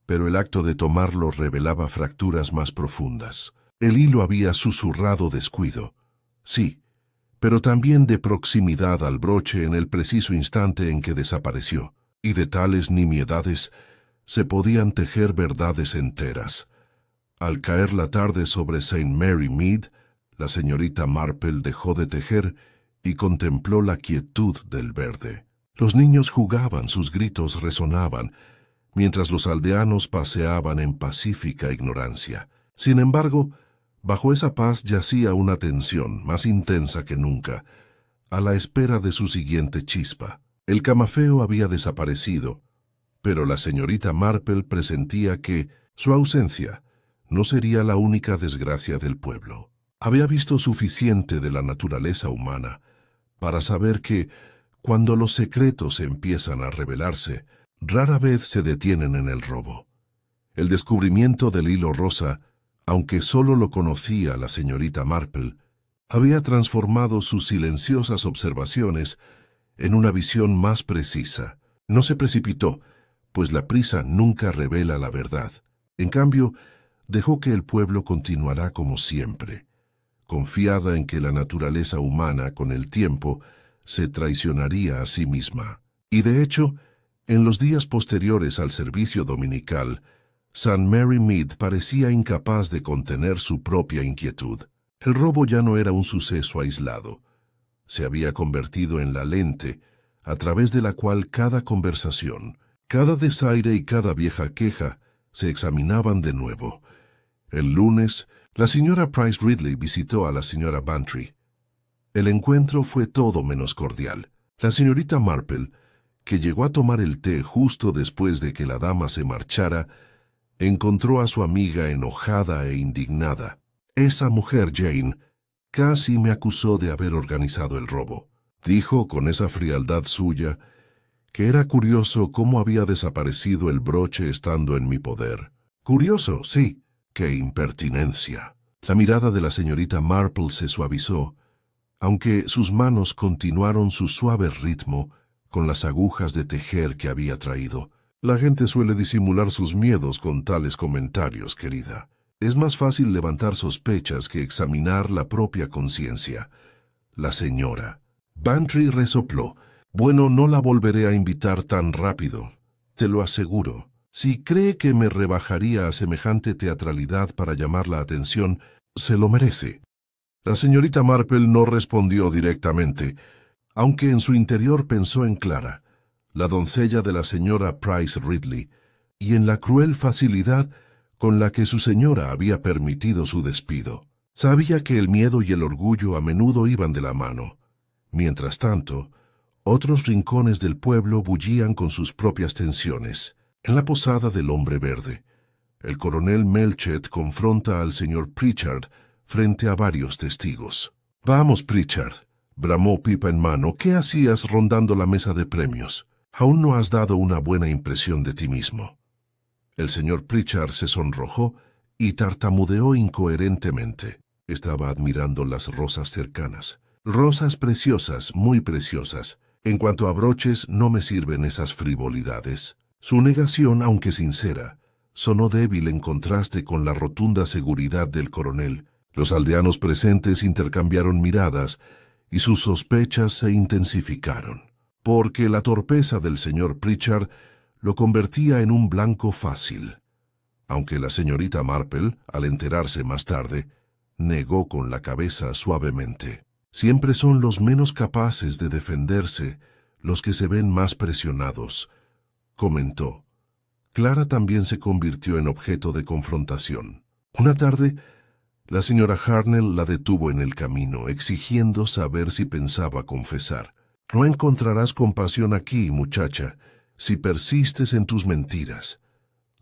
pero el acto de tomarlo revelaba fracturas más profundas. El hilo había susurrado descuido, sí, pero también de proximidad al broche en el preciso instante en que desapareció, y de tales nimiedades se podían tejer verdades enteras. Al caer la tarde sobre St. Mary Mead, la señorita Marple dejó de tejer y contempló la quietud del verde. Los niños jugaban, sus gritos resonaban, mientras los aldeanos paseaban en pacífica ignorancia. Sin embargo, bajo esa paz yacía una tensión más intensa que nunca, a la espera de su siguiente chispa. El camafeo había desaparecido, pero la señorita Marple presentía que su ausencia no sería la única desgracia del pueblo. Había visto suficiente de la naturaleza humana para saber que, cuando los secretos empiezan a revelarse, rara vez se detienen en el robo. El descubrimiento del hilo rosa, aunque solo lo conocía la señorita Marple, había transformado sus silenciosas observaciones en una visión más precisa. No se precipitó, pues la prisa nunca revela la verdad. En cambio, dejó que el pueblo continuará como siempre, confiada en que la naturaleza humana, con el tiempo, se traicionaría a sí misma. Y de hecho, en los días posteriores al servicio dominical, St. Mary Mead parecía incapaz de contener su propia inquietud. El robo ya no era un suceso aislado. Se había convertido en la lente a través de la cual cada conversación, cada desaire y cada vieja queja se examinaban de nuevo. El lunes, la señora Price Ridley visitó a la señora Bantry. El encuentro fue todo menos cordial. La señorita Marple, que llegó a tomar el té justo después de que la dama se marchara, encontró a su amiga enojada e indignada. Esa mujer, Jane, casi me acusó de haber organizado el robo. Dijo con esa frialdad suya que era curioso cómo había desaparecido el broche estando en mi poder. Curioso, sí. ¡Qué impertinencia! La mirada de la señorita Marple se suavizó, aunque sus manos continuaron su suave ritmo con las agujas de tejer que había traído. La gente suele disimular sus miedos con tales comentarios, querida. Es más fácil levantar sospechas que examinar la propia conciencia. La señora Bantry resopló. Bueno, no la volveré a invitar tan rápido, te lo aseguro. Si cree que me rebajaría a semejante teatralidad para llamar la atención, se lo merece. La señorita Marple no respondió directamente, aunque en su interior pensó en Clara, la doncella de la señora Price Ridley, y en la cruel facilidad con la que su señora había permitido su despido. Sabía que el miedo y el orgullo a menudo iban de la mano. Mientras tanto, otros rincones del pueblo bullían con sus propias tensiones. En la posada del Hombre Verde, el coronel Melchet confronta al señor Pritchard frente a varios testigos. «Vamos, Pritchard», bramó pipa en mano, «¿qué hacías rondando la mesa de premios? Aún no has dado una buena impresión de ti mismo». El señor Pritchard se sonrojó y tartamudeó incoherentemente. Estaba admirando las rosas cercanas. «Rosas preciosas, muy preciosas. En cuanto a broches, no me sirven esas frivolidades». Su negación, aunque sincera, sonó débil en contraste con la rotunda seguridad del coronel. Los aldeanos presentes intercambiaron miradas y sus sospechas se intensificaron, porque la torpeza del señor Pritchard lo convertía en un blanco fácil. Aunque la señorita Marple, al enterarse más tarde, negó con la cabeza suavemente. Siempre son los menos capaces de defenderse los que se ven más presionados, comentó. Clara también se convirtió en objeto de confrontación. Una tarde, la señora Harnell la detuvo en el camino, exigiendo saber si pensaba confesar. «No encontrarás compasión aquí, muchacha, si persistes en tus mentiras»,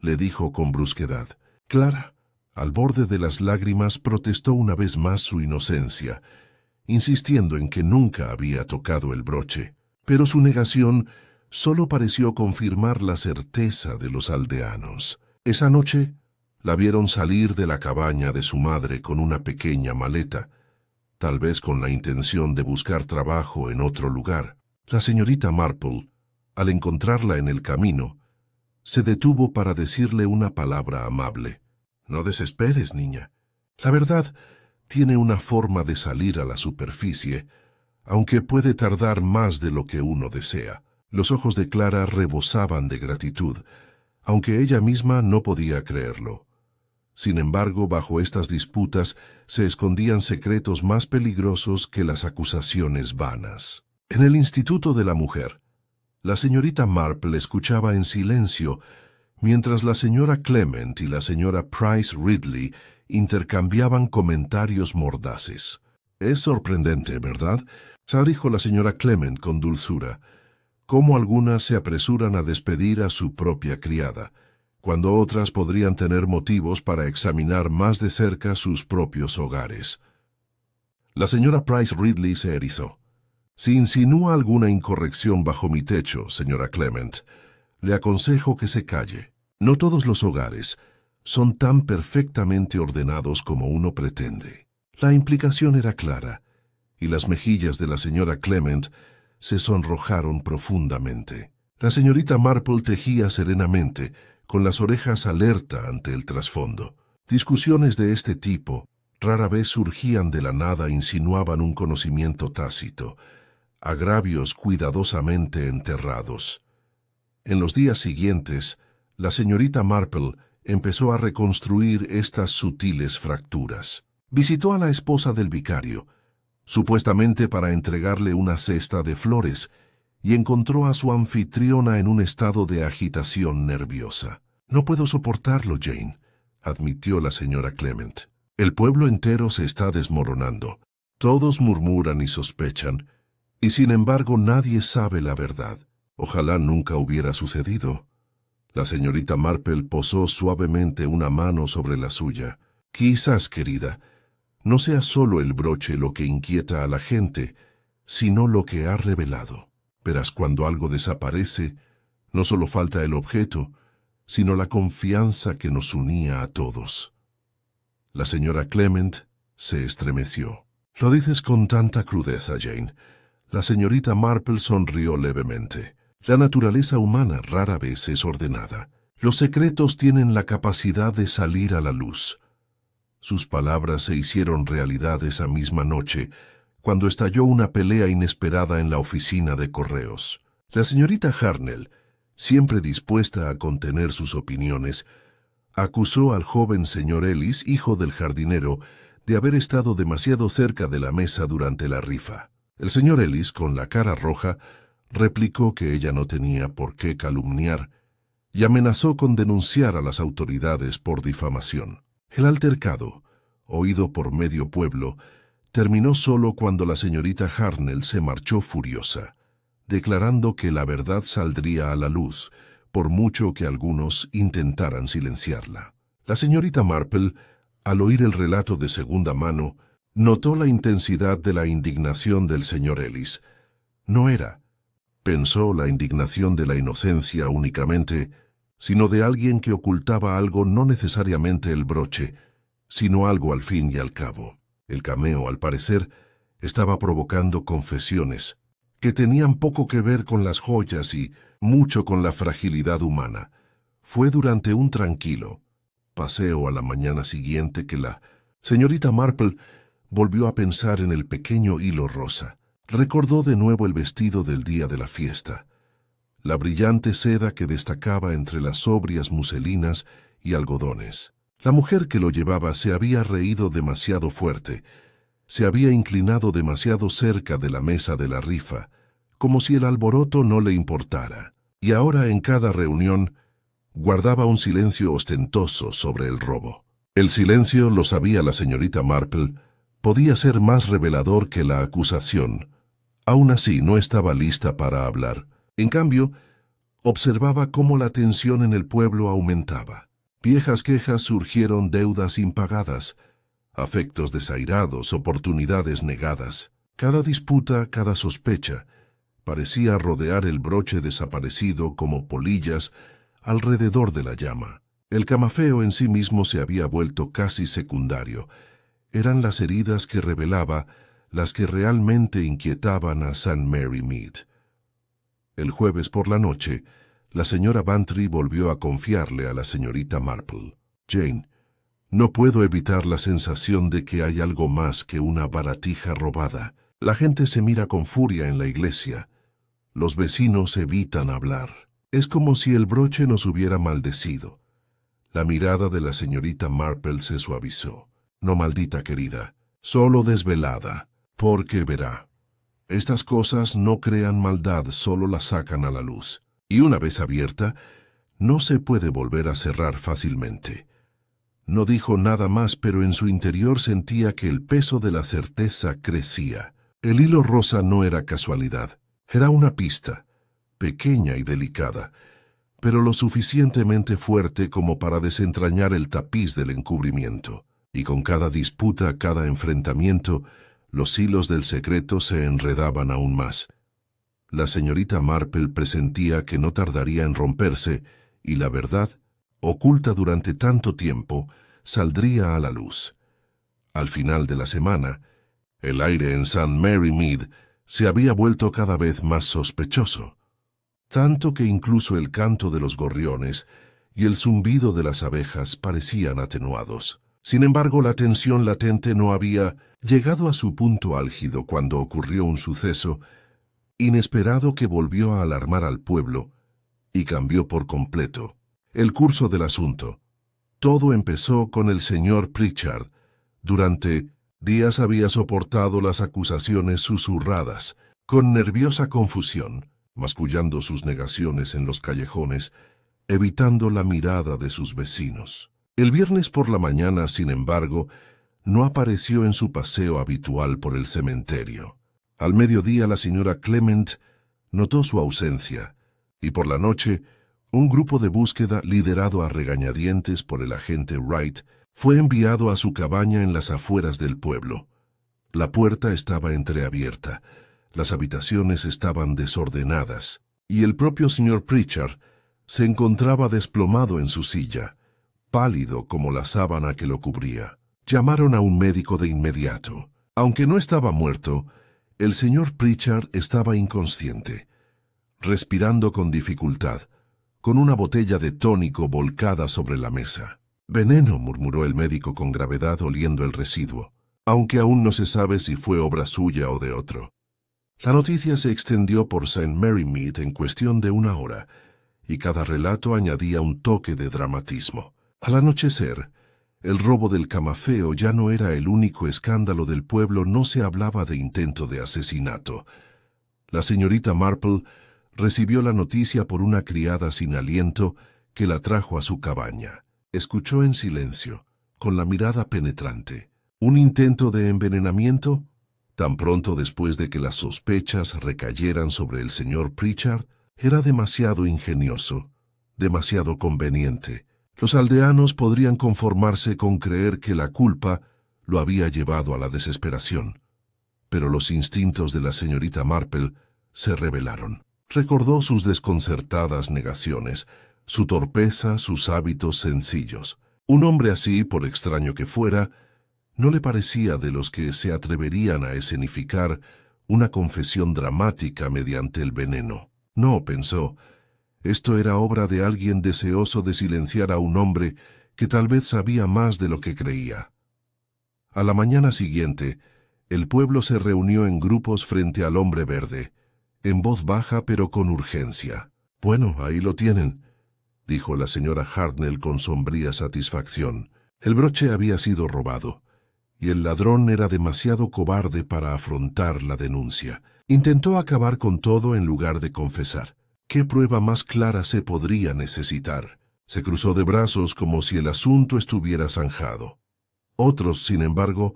le dijo con brusquedad. Clara, al borde de las lágrimas, protestó una vez más su inocencia, insistiendo en que nunca había tocado el broche. Pero su negación solo pareció confirmar la certeza de los aldeanos. Esa noche la vieron salir de la cabaña de su madre con una pequeña maleta, tal vez con la intención de buscar trabajo en otro lugar. La señorita Marple, al encontrarla en el camino, se detuvo para decirle una palabra amable. «No desesperes, niña. La verdad tiene una forma de salir a la superficie, aunque puede tardar más de lo que uno desea». Los ojos de Clara rebosaban de gratitud, aunque ella misma no podía creerlo. Sin embargo, bajo estas disputas se escondían secretos más peligrosos que las acusaciones vanas. En el Instituto de la Mujer, la señorita Marple escuchaba en silencio, mientras la señora Clement y la señora Price Ridley intercambiaban comentarios mordaces. «Es sorprendente, ¿verdad?», dijo la señora Clement con dulzura, «cómo algunas se apresuran a despedir a su propia criada, cuando otras podrían tener motivos para examinar más de cerca sus propios hogares». La señora Price Ridley se erizó. «Si insinúa alguna incorrección bajo mi techo, señora Clement, le aconsejo que se calle. No todos los hogares son tan perfectamente ordenados como uno pretende». La implicación era clara, y las mejillas de la señora Clement se sonrojaron profundamente. La señorita Marple tejía serenamente, con las orejas alerta ante el trasfondo. Discusiones de este tipo rara vez surgían de la nada, insinuaban un conocimiento tácito, agravios cuidadosamente enterrados. En los días siguientes, la señorita Marple empezó a reconstruir estas sutiles fracturas. Visitó a la esposa del vicario, supuestamente para entregarle una cesta de flores, y encontró a su anfitriona en un estado de agitación nerviosa. «No puedo soportarlo, Jane», admitió la señora Clement. «El pueblo entero se está desmoronando. Todos murmuran y sospechan, y sin embargo nadie sabe la verdad. Ojalá nunca hubiera sucedido». La señorita Marple posó suavemente una mano sobre la suya. «Quizás, querida, no sea solo el broche lo que inquieta a la gente, sino lo que ha revelado. Verás, cuando algo desaparece, no solo falta el objeto, sino la confianza que nos unía a todos». La señora Clement se estremeció. «Lo dices con tanta crudeza, Jane». La señorita Marple sonrió levemente. La naturaleza humana rara vez es ordenada. Los secretos tienen la capacidad de salir a la luz. Sus palabras se hicieron realidad esa misma noche, cuando estalló una pelea inesperada en la oficina de correos. La señorita Harnell, siempre dispuesta a contener sus opiniones, acusó al joven señor Ellis, hijo del jardinero, de haber estado demasiado cerca de la mesa durante la rifa. El señor Ellis, con la cara roja, replicó que ella no tenía por qué calumniar y amenazó con denunciar a las autoridades por difamación. El altercado, oído por medio pueblo, terminó solo cuando la señorita Harnell se marchó furiosa, declarando que la verdad saldría a la luz, por mucho que algunos intentaran silenciarla. La señorita Marple, al oír el relato de segunda mano, notó la intensidad de la indignación del señor Ellis. No era, pensó, la indignación de la inocencia únicamente, sino de alguien que ocultaba algo, no necesariamente el broche, sino algo al fin y al cabo. El cameo, al parecer, estaba provocando confesiones que tenían poco que ver con las joyas y mucho con la fragilidad humana. Fue durante un tranquilo paseo a la mañana siguiente que la señorita Marple volvió a pensar en el pequeño hilo rosa. Recordó de nuevo el vestido del día de la fiesta, la brillante seda que destacaba entre las sobrias muselinas y algodones. La mujer que lo llevaba se había reído demasiado fuerte, se había inclinado demasiado cerca de la mesa de la rifa, como si el alboroto no le importara, y ahora en cada reunión guardaba un silencio ostentoso sobre el robo. El silencio, lo sabía la señorita Marple, podía ser más revelador que la acusación. Aún así, no estaba lista para hablar. En cambio, observaba cómo la tensión en el pueblo aumentaba. Viejas quejas surgieron, deudas impagadas, afectos desairados, oportunidades negadas. Cada disputa, cada sospecha, parecía rodear el broche desaparecido como polillas alrededor de la llama. El camafeo en sí mismo se había vuelto casi secundario. Eran las heridas que revelaba las que realmente inquietaban a St. Mary Mead. El jueves por la noche, la señora Bantry volvió a confiarle a la señorita Marple: Jane, no puedo evitar la sensación de que hay algo más que una baratija robada. La gente se mira con furia en la iglesia. Los vecinos evitan hablar. Es como si el broche nos hubiera maldecido. La mirada de la señorita Marple se suavizó. No, maldita querida, solo desvelada, porque verá. Estas cosas no crean maldad, solo la sacan a la luz. Y una vez abierta, no se puede volver a cerrar fácilmente. No dijo nada más, pero en su interior sentía que el peso de la certeza crecía. El hilo rosa no era casualidad, era una pista, pequeña y delicada, pero lo suficientemente fuerte como para desentrañar el tapiz del encubrimiento. Y con cada disputa, cada enfrentamiento, los hilos del secreto se enredaban aún más. La señorita Marple presentía que no tardaría en romperse, y la verdad, oculta durante tanto tiempo, saldría a la luz. Al final de la semana, el aire en St. Mary Mead se había vuelto cada vez más sospechoso, tanto que incluso el canto de los gorriones y el zumbido de las abejas parecían atenuados. Sin embargo, la tensión latente no había llegado a su punto álgido cuando ocurrió un suceso inesperado que volvió a alarmar al pueblo y cambió por completo el curso del asunto. Todo empezó con el señor Pritchard. Durante días había soportado las acusaciones susurradas, con nerviosa confusión, mascullando sus negaciones en los callejones, evitando la mirada de sus vecinos. El viernes por la mañana, sin embargo, no apareció en su paseo habitual por el cementerio. Al mediodía la señora Clement notó su ausencia, y por la noche un grupo de búsqueda liderado a regañadientes por el agente Wright fue enviado a su cabaña en las afueras del pueblo. La puerta estaba entreabierta, las habitaciones estaban desordenadas, y el propio señor Pritchard se encontraba desplomado en su silla, pálido como la sábana que lo cubría. Llamaron a un médico de inmediato. Aunque no estaba muerto, el señor Pritchard estaba inconsciente. respirando con dificultad, con una botella de tónico volcada sobre la mesa. «Veneno», murmuró el médico con gravedad, oliendo el residuo, aunque aún no se sabe si fue obra suya o de otro. La noticia se extendió por St. Mary Mead en cuestión de una hora, y cada relato añadía un toque de dramatismo. Al anochecer, el robo del camafeo ya no era el único escándalo del pueblo, no se hablaba de intento de asesinato. La señorita Marple recibió la noticia por una criada sin aliento que la trajo a su cabaña. Escuchó en silencio, con la mirada penetrante. ¿Un intento de envenenamiento? Tan pronto después de que las sospechas recayeran sobre el señor Pritchard, era demasiado ingenioso, demasiado conveniente. Los aldeanos podrían conformarse con creer que la culpa lo había llevado a la desesperación. Pero los instintos de la señorita Marple se rebelaron. Recordó sus desconcertadas negaciones, su torpeza, sus hábitos sencillos. Un hombre así, por extraño que fuera, no le parecía de los que se atreverían a escenificar una confesión dramática mediante el veneno. No, pensó, esto era obra de alguien deseoso de silenciar a un hombre que tal vez sabía más de lo que creía. A la mañana siguiente, el pueblo se reunió en grupos frente al hombre verde, en voz baja pero con urgencia. «Bueno, ahí lo tienen», dijo la señora Hartnell con sombría satisfacción. El broche había sido robado, y el ladrón era demasiado cobarde para afrontar la denuncia. Intentó acabar con todo en lugar de confesar. ¿Qué prueba más clara se podría necesitar? Se cruzó de brazos como si el asunto estuviera zanjado. Otros, sin embargo,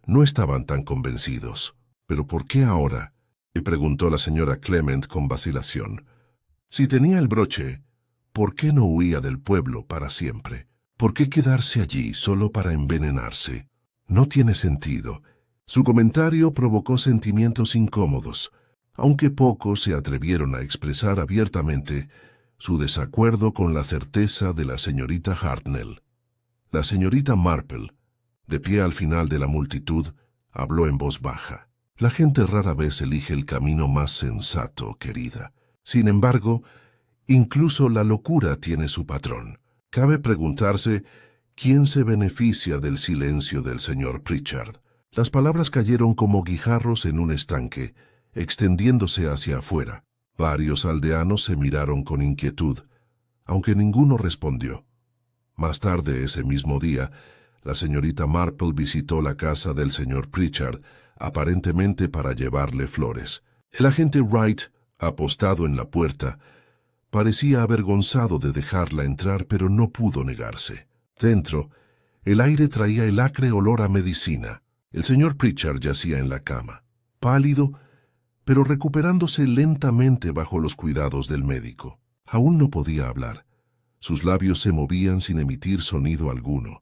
no estaban tan convencidos. «¿Pero por qué ahora?», le preguntó la señora Clement con vacilación. Si tenía el broche, ¿por qué no huía del pueblo para siempre? ¿Por qué quedarse allí solo para envenenarse? No tiene sentido. Su comentario provocó sentimientos incómodos, aunque pocos se atrevieron a expresar abiertamente su desacuerdo con la certeza de la señorita Hartnell. La señorita Marple, de pie al final de la multitud, habló en voz baja. «La gente rara vez elige el camino más sensato, querida. Sin embargo, incluso la locura tiene su patrón. Cabe preguntarse quién se beneficia del silencio del señor Pritchard». Las palabras cayeron como guijarros en un estanque, extendiéndose hacia afuera. Varios aldeanos se miraron con inquietud, aunque ninguno respondió. Más tarde ese mismo día, la señorita Marple visitó la casa del señor Pritchard, aparentemente para llevarle flores. El agente Wright, apostado en la puerta, parecía avergonzado de dejarla entrar, pero no pudo negarse. Dentro, el aire traía el acre olor a medicina. El señor Pritchard yacía en la cama, pálido, pero recuperándose lentamente bajo los cuidados del médico. Aún no podía hablar. Sus labios se movían sin emitir sonido alguno.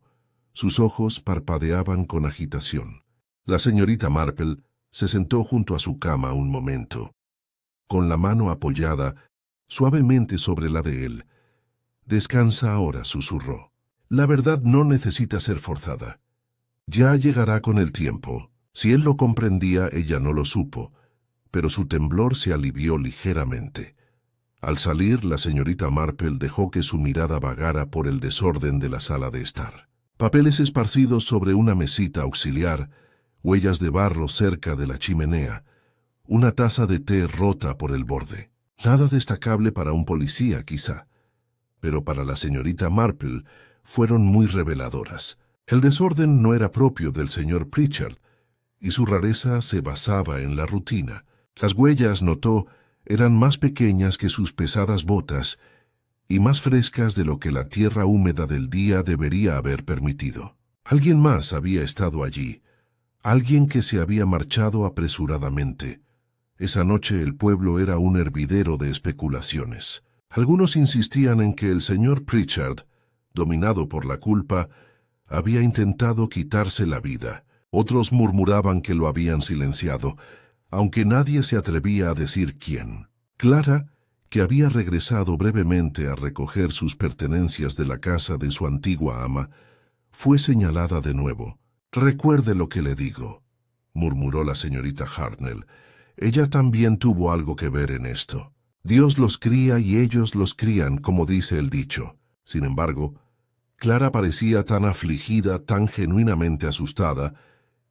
Sus ojos parpadeaban con agitación. La señorita Marple se sentó junto a su cama un momento, con la mano apoyada suavemente sobre la de él. «Descansa ahora», susurró. «La verdad no necesita ser forzada. Ya llegará con el tiempo». Si él lo comprendía, ella no lo supo, pero su temblor se alivió ligeramente. Al salir, la señorita Marple dejó que su mirada vagara por el desorden de la sala de estar. Papeles esparcidos sobre una mesita auxiliar, huellas de barro cerca de la chimenea, una taza de té rota por el borde. Nada destacable para un policía, quizá, pero para la señorita Marple fueron muy reveladoras. El desorden no era propio del señor Pritchard, y su rareza se basaba en la rutina. Las huellas, notó, eran más pequeñas que sus pesadas botas y más frescas de lo que la tierra húmeda del día debería haber permitido. Alguien más había estado allí, alguien que se había marchado apresuradamente. Esa noche el pueblo era un hervidero de especulaciones. Algunos insistían en que el señor Pritchard, dominado por la culpa, había intentado quitarse la vida. Otros murmuraban que lo habían silenciado, aunque nadie se atrevía a decir quién. Clara, que había regresado brevemente a recoger sus pertenencias de la casa de su antigua ama, fue señalada de nuevo. «Recuerde lo que le digo», murmuró la señorita Hartnell. «Ella también tuvo algo que ver en esto». Dios los cría y ellos los crían, como dice el dicho. Sin embargo, Clara parecía tan afligida, tan genuinamente asustada,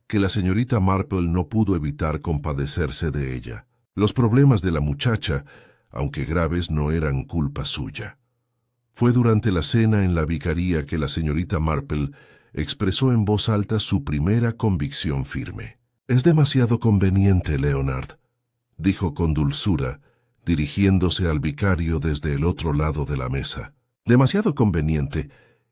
que la señorita Marple no pudo evitar compadecerse de ella. Los problemas de la muchacha, aunque graves, no eran culpa suya. Fue durante la cena en la vicaría que la señorita Marple expresó en voz alta su primera convicción firme. «Es demasiado conveniente, Leonard», dijo con dulzura, dirigiéndose al vicario desde el otro lado de la mesa. «Demasiado conveniente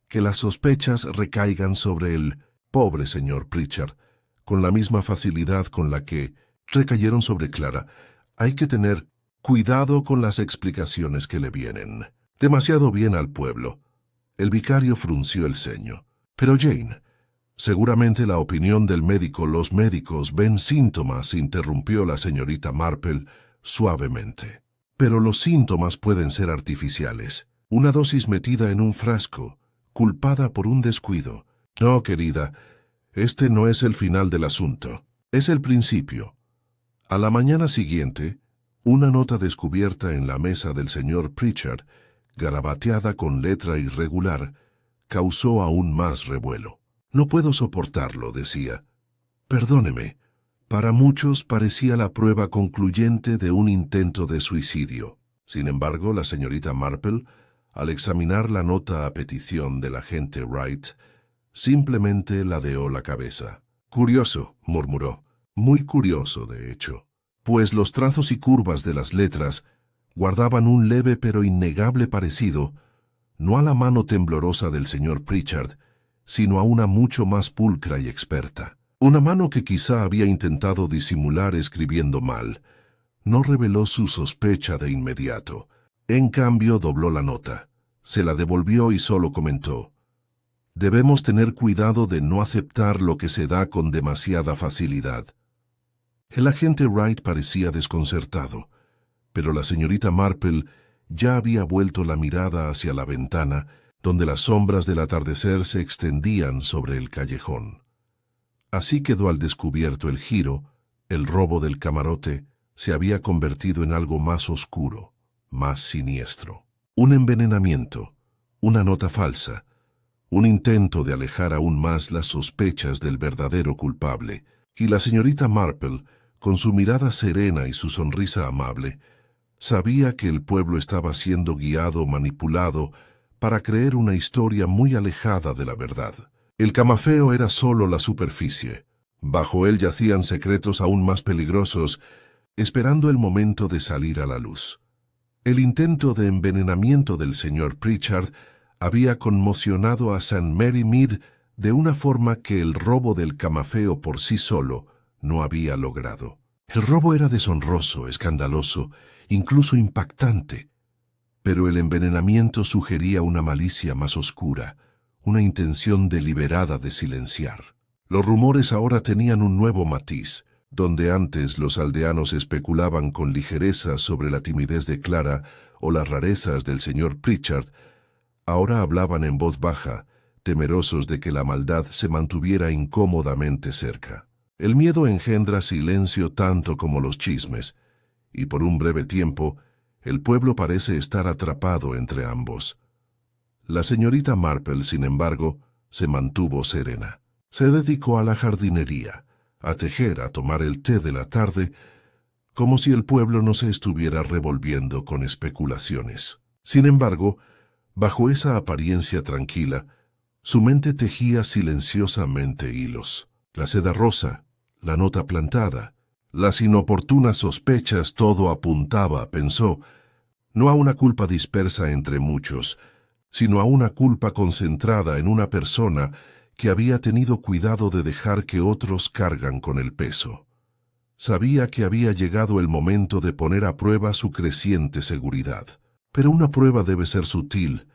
que las sospechas recaigan sobre el pobre señor Pritchard, con la misma facilidad con la que recayeron sobre Clara. Hay que tener cuidado con las explicaciones que le vienen. Demasiado bien al pueblo». El vicario frunció el ceño. «Pero Jane, seguramente la opinión del médico, los médicos ven síntomas», interrumpió la señorita Marple suavemente. «Pero los síntomas pueden ser artificiales. Una dosis metida en un frasco, culpada por un descuido. No, querida, este no es el final del asunto. Es el principio». A la mañana siguiente, una nota descubierta en la mesa del señor Pritchard, garabateada con letra irregular, causó aún más revuelo. «No puedo soportarlo», decía. «Perdóneme, para muchos parecía la prueba concluyente de un intento de suicidio». Sin embargo, la señorita Marple, al examinar la nota a petición del agente Wright, simplemente ladeó la cabeza. «Curioso», murmuró. «Muy curioso, de hecho. Pues los trazos y curvas de las letras guardaban un leve pero innegable parecido, no a la mano temblorosa del señor Pritchard, sino a una mucho más pulcra y experta. Una mano que quizá había intentado disimular escribiendo mal. No reveló su sospecha de inmediato. En cambio, dobló la nota. Se la devolvió y solo comentó: «Debemos tener cuidado de no aceptar lo que se da con demasiada facilidad». El agente Wright parecía desconcertado, pero la señorita Marple ya había vuelto la mirada hacia la ventana, donde las sombras del atardecer se extendían sobre el callejón. Así quedó al descubierto el giro. El robo del camarote se había convertido en algo más oscuro, más siniestro. Un envenenamiento, una nota falsa, un intento de alejar aún más las sospechas del verdadero culpable, y la señorita Marple, con su mirada serena y su sonrisa amable, sabía que el pueblo estaba siendo guiado, manipulado, para creer una historia muy alejada de la verdad. El camafeo era solo la superficie. Bajo él yacían secretos aún más peligrosos, esperando el momento de salir a la luz. El intento de envenenamiento del señor Pritchard había conmocionado a St. Mary Mead de una forma que el robo del camafeo por sí solo no había logrado. El robo era deshonroso, escandaloso, incluso impactante, pero el envenenamiento sugería una malicia más oscura, una intención deliberada de silenciar. Los rumores ahora tenían un nuevo matiz. Donde antes los aldeanos especulaban con ligereza sobre la timidez de Clara o las rarezas del señor Pritchard, ahora hablaban en voz baja, temerosos de que la maldad se mantuviera incómodamente cerca. El miedo engendra silencio tanto como los chismes, y por un breve tiempo el pueblo parece estar atrapado entre ambos. La señorita Marple, sin embargo, se mantuvo serena. Se dedicó a la jardinería, a tejer, a tomar el té de la tarde, como si el pueblo no se estuviera revolviendo con especulaciones. Sin embargo, bajo esa apariencia tranquila, su mente tejía silenciosamente hilos. La seda rosa, la nota plantada, las inoportunas sospechas, todo apuntaba, pensó, no a una culpa dispersa entre muchos, sino a una culpa concentrada en una persona que había tenido cuidado de dejar que otros cargan con el peso. Sabía que había llegado el momento de poner a prueba su creciente seguridad. Pero una prueba debe ser sutil,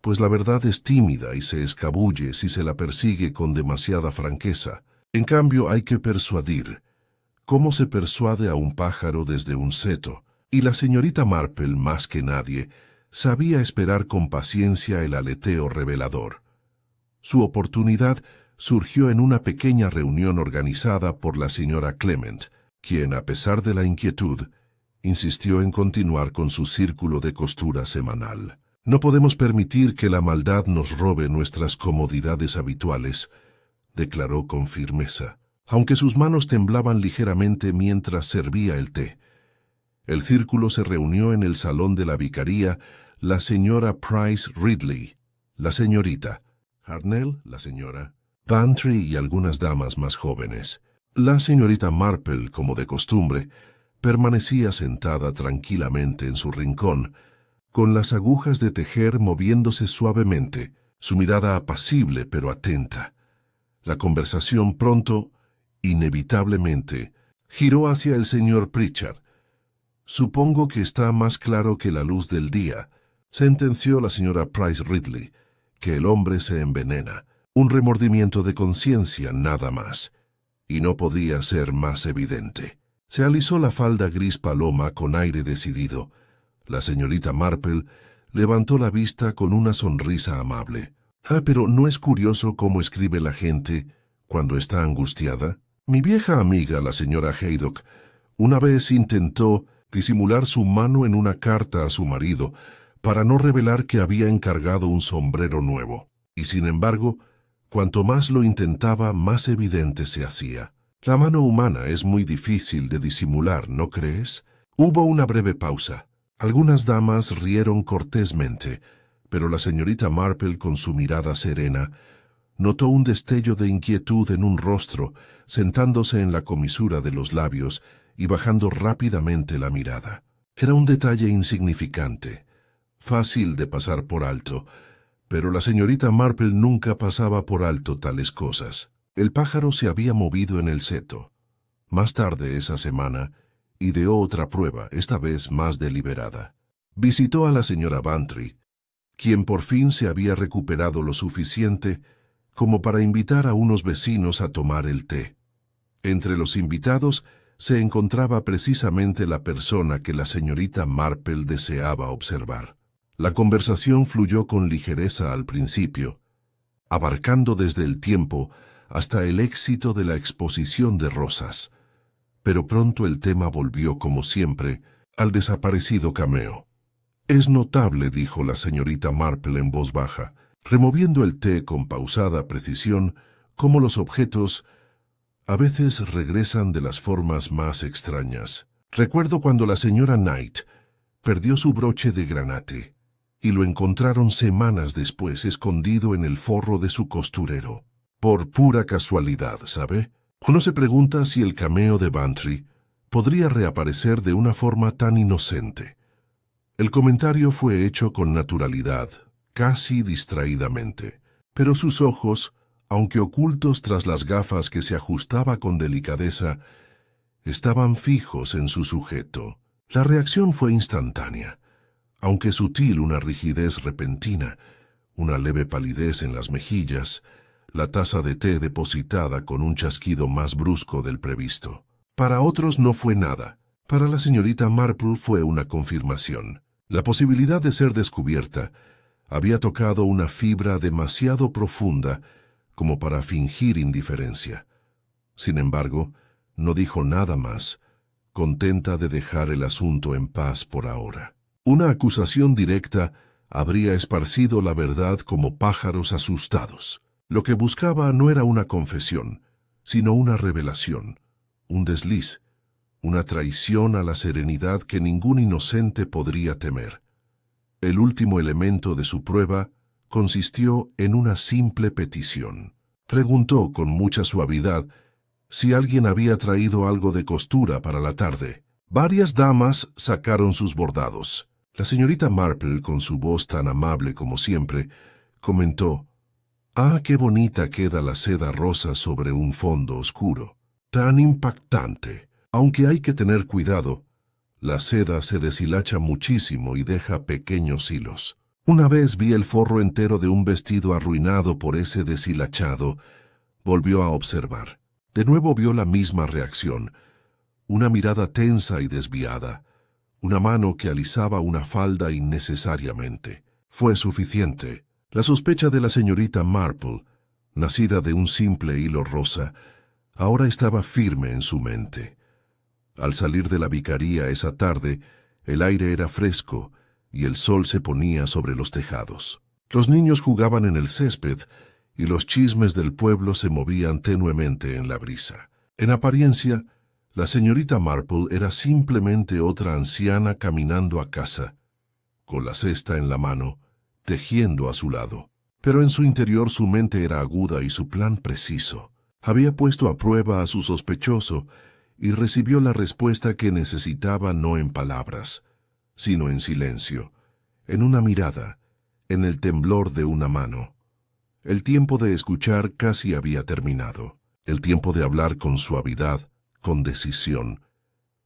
pues la verdad es tímida y se escabulle si se la persigue con demasiada franqueza. En cambio, hay que persuadir. ¿Cómo se persuade a un pájaro desde un seto? Y la señorita Marple, más que nadie, sabía esperar con paciencia el aleteo revelador. Su oportunidad surgió en una pequeña reunión organizada por la señora Clement, quien, a pesar de la inquietud, insistió en continuar con su círculo de costura semanal. No podemos permitir que la maldad nos robe nuestras comodidades habituales, declaró con firmeza, aunque sus manos temblaban ligeramente mientras servía el té. El círculo se reunió en el salón de la vicaría, la señora Price Ridley, la señorita Hartnell, la señora Bantry y algunas damas más jóvenes. La señorita Marple, como de costumbre, permanecía sentada tranquilamente en su rincón, con las agujas de tejer moviéndose suavemente, su mirada apacible pero atenta. La conversación pronto, inevitablemente, giró hacia el señor Pritchard. «Supongo que está más claro que la luz del día», sentenció la señora Price Ridley, «que el hombre se envenena. Un remordimiento de conciencia, nada más. Y no podía ser más evidente». Se alisó la falda gris paloma con aire decidido. La señorita Marple levantó la vista con una sonrisa amable. Pero ¿no es curioso cómo escribe la gente cuando está angustiada? Mi vieja amiga, la señora Haydock, una vez intentó disimular su mano en una carta a su marido para no revelar que había encargado un sombrero nuevo. Y sin embargo, cuanto más lo intentaba, más evidente se hacía. La mano humana es muy difícil de disimular, ¿no crees? Hubo una breve pausa. Algunas damas rieron cortésmente, pero la señorita Marple, con su mirada serena, notó un destello de inquietud en un rostro, sentándose en la comisura de los labios y bajando rápidamente la mirada. Era un detalle insignificante, fácil de pasar por alto, pero la señorita Marple nunca pasaba por alto tales cosas. El pájaro se había movido en el seto. Más tarde esa semana, ideó otra prueba, esta vez más deliberada. Visitó a la señora Bantry, quien por fin se había recuperado lo suficiente como para invitar a unos vecinos a tomar el té. Entre los invitados se encontraba precisamente la persona que la señorita Marple deseaba observar. La conversación fluyó con ligereza al principio, abarcando desde el tiempo hasta el éxito de la exposición de rosas, pero pronto el tema volvió, como siempre, al desaparecido cameo. «Es notable», dijo la señorita Marple en voz baja, removiendo el té con pausada precisión, cómo los objetos a veces regresan de las formas más extrañas. Recuerdo cuando la señora Knight perdió su broche de granate, y lo encontraron semanas después escondido en el forro de su costurero. Por pura casualidad, ¿sabe? Uno se pregunta si el cameo de Bantry podría reaparecer de una forma tan inocente. El comentario fue hecho con naturalidad, casi distraídamente, pero sus ojos, aunque ocultos tras las gafas que se ajustaba con delicadeza, estaban fijos en su sujeto. La reacción fue instantánea, aunque sutil, una rigidez repentina, una leve palidez en las mejillas, la taza de té depositada con un chasquido más brusco del previsto. Para otros no fue nada. Para la señorita Marple fue una confirmación. La posibilidad de ser descubierta había tocado una fibra demasiado profunda como para fingir indiferencia. Sin embargo, no dijo nada más, contenta de dejar el asunto en paz por ahora. Una acusación directa habría esparcido la verdad como pájaros asustados. Lo que buscaba no era una confesión, sino una revelación, un desliz, una traición a la serenidad que ningún inocente podría temer. El último elemento de su prueba consistió en una simple petición. Preguntó con mucha suavidad si alguien había traído algo de costura para la tarde. Varias damas sacaron sus bordados. La señorita Marple, con su voz tan amable como siempre, comentó: «Ah, qué bonita queda la seda rosa sobre un fondo oscuro. Tan impactante. Aunque hay que tener cuidado. La seda se deshilacha muchísimo y deja pequeños hilos. Una vez vi el forro entero de un vestido arruinado por ese deshilachado». Volvió a observar. De nuevo vio la misma reacción. Una mirada tensa y desviada. Una mano que alisaba una falda innecesariamente. Fue suficiente. La sospecha de la señorita Marple, nacida de un simple hilo rosa, ahora estaba firme en su mente. Al salir de la vicaría esa tarde, el aire era fresco y el sol se ponía sobre los tejados. Los niños jugaban en el césped y los chismes del pueblo se movían tenuemente en la brisa. En apariencia, la señorita Marple era simplemente otra anciana caminando a casa, con la cesta en la mano, tejiendo a su lado. Pero en su interior su mente era aguda y su plan preciso. Había puesto a prueba a su sospechoso y recibió la respuesta que necesitaba no en palabras, sino en silencio, en una mirada, en el temblor de una mano. El tiempo de escuchar casi había terminado. El tiempo de hablar con suavidad, con decisión,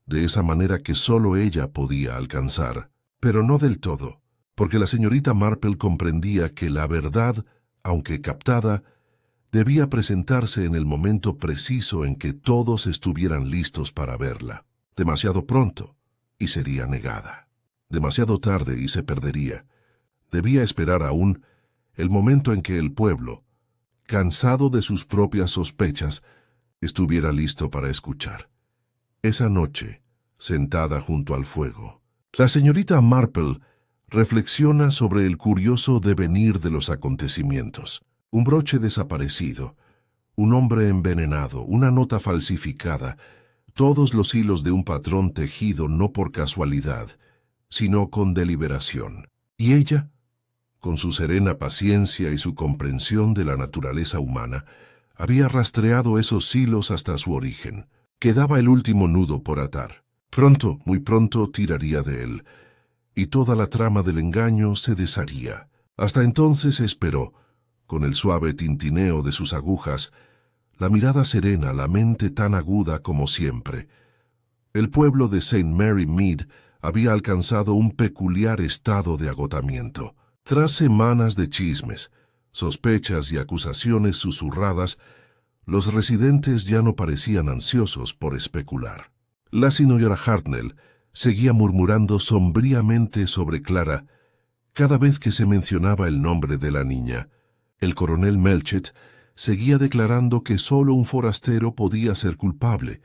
de esa manera que sólo ella podía alcanzar, pero no del todo, porque la señorita Marple comprendía que la verdad, aunque captada, debía presentarse en el momento preciso en que todos estuvieran listos para verla. Demasiado pronto, y sería negada. Demasiado tarde, y se perdería. Debía esperar aún el momento en que el pueblo, cansado de sus propias sospechas, estuviera listo para escuchar. Esa noche, sentada junto al fuego, la señorita Marple reflexiona sobre el curioso devenir de los acontecimientos. Un broche desaparecido, un hombre envenenado, una nota falsificada, todos los hilos de un patrón tejido no por casualidad, sino con deliberación. Y ella, con su serena paciencia y su comprensión de la naturaleza humana, había rastreado esos hilos hasta su origen. Quedaba el último nudo por atar. Pronto, muy pronto, tiraría de él, y toda la trama del engaño se desharía. Hasta entonces esperó, con el suave tintineo de sus agujas, la mirada serena, la mente tan aguda como siempre. El pueblo de St. Mary Mead había alcanzado un peculiar estado de agotamiento. Tras semanas de chismes, sospechas y acusaciones susurradas, los residentes ya no parecían ansiosos por especular. La señora Hartnell seguía murmurando sombríamente sobre Clara cada vez que se mencionaba el nombre de la niña. El coronel Melchett seguía declarando que solo un forastero podía ser culpable,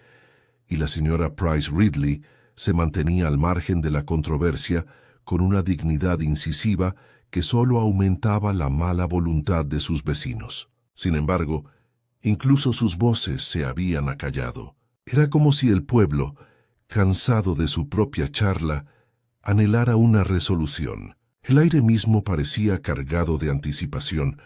y la señora Price Ridley se mantenía al margen de la controversia con una dignidad incisiva que solo aumentaba la mala voluntad de sus vecinos. Sin embargo, incluso sus voces se habían acallado. Era como si el pueblo, cansado de su propia charla, anhelara una resolución. El aire mismo parecía cargado de anticipación,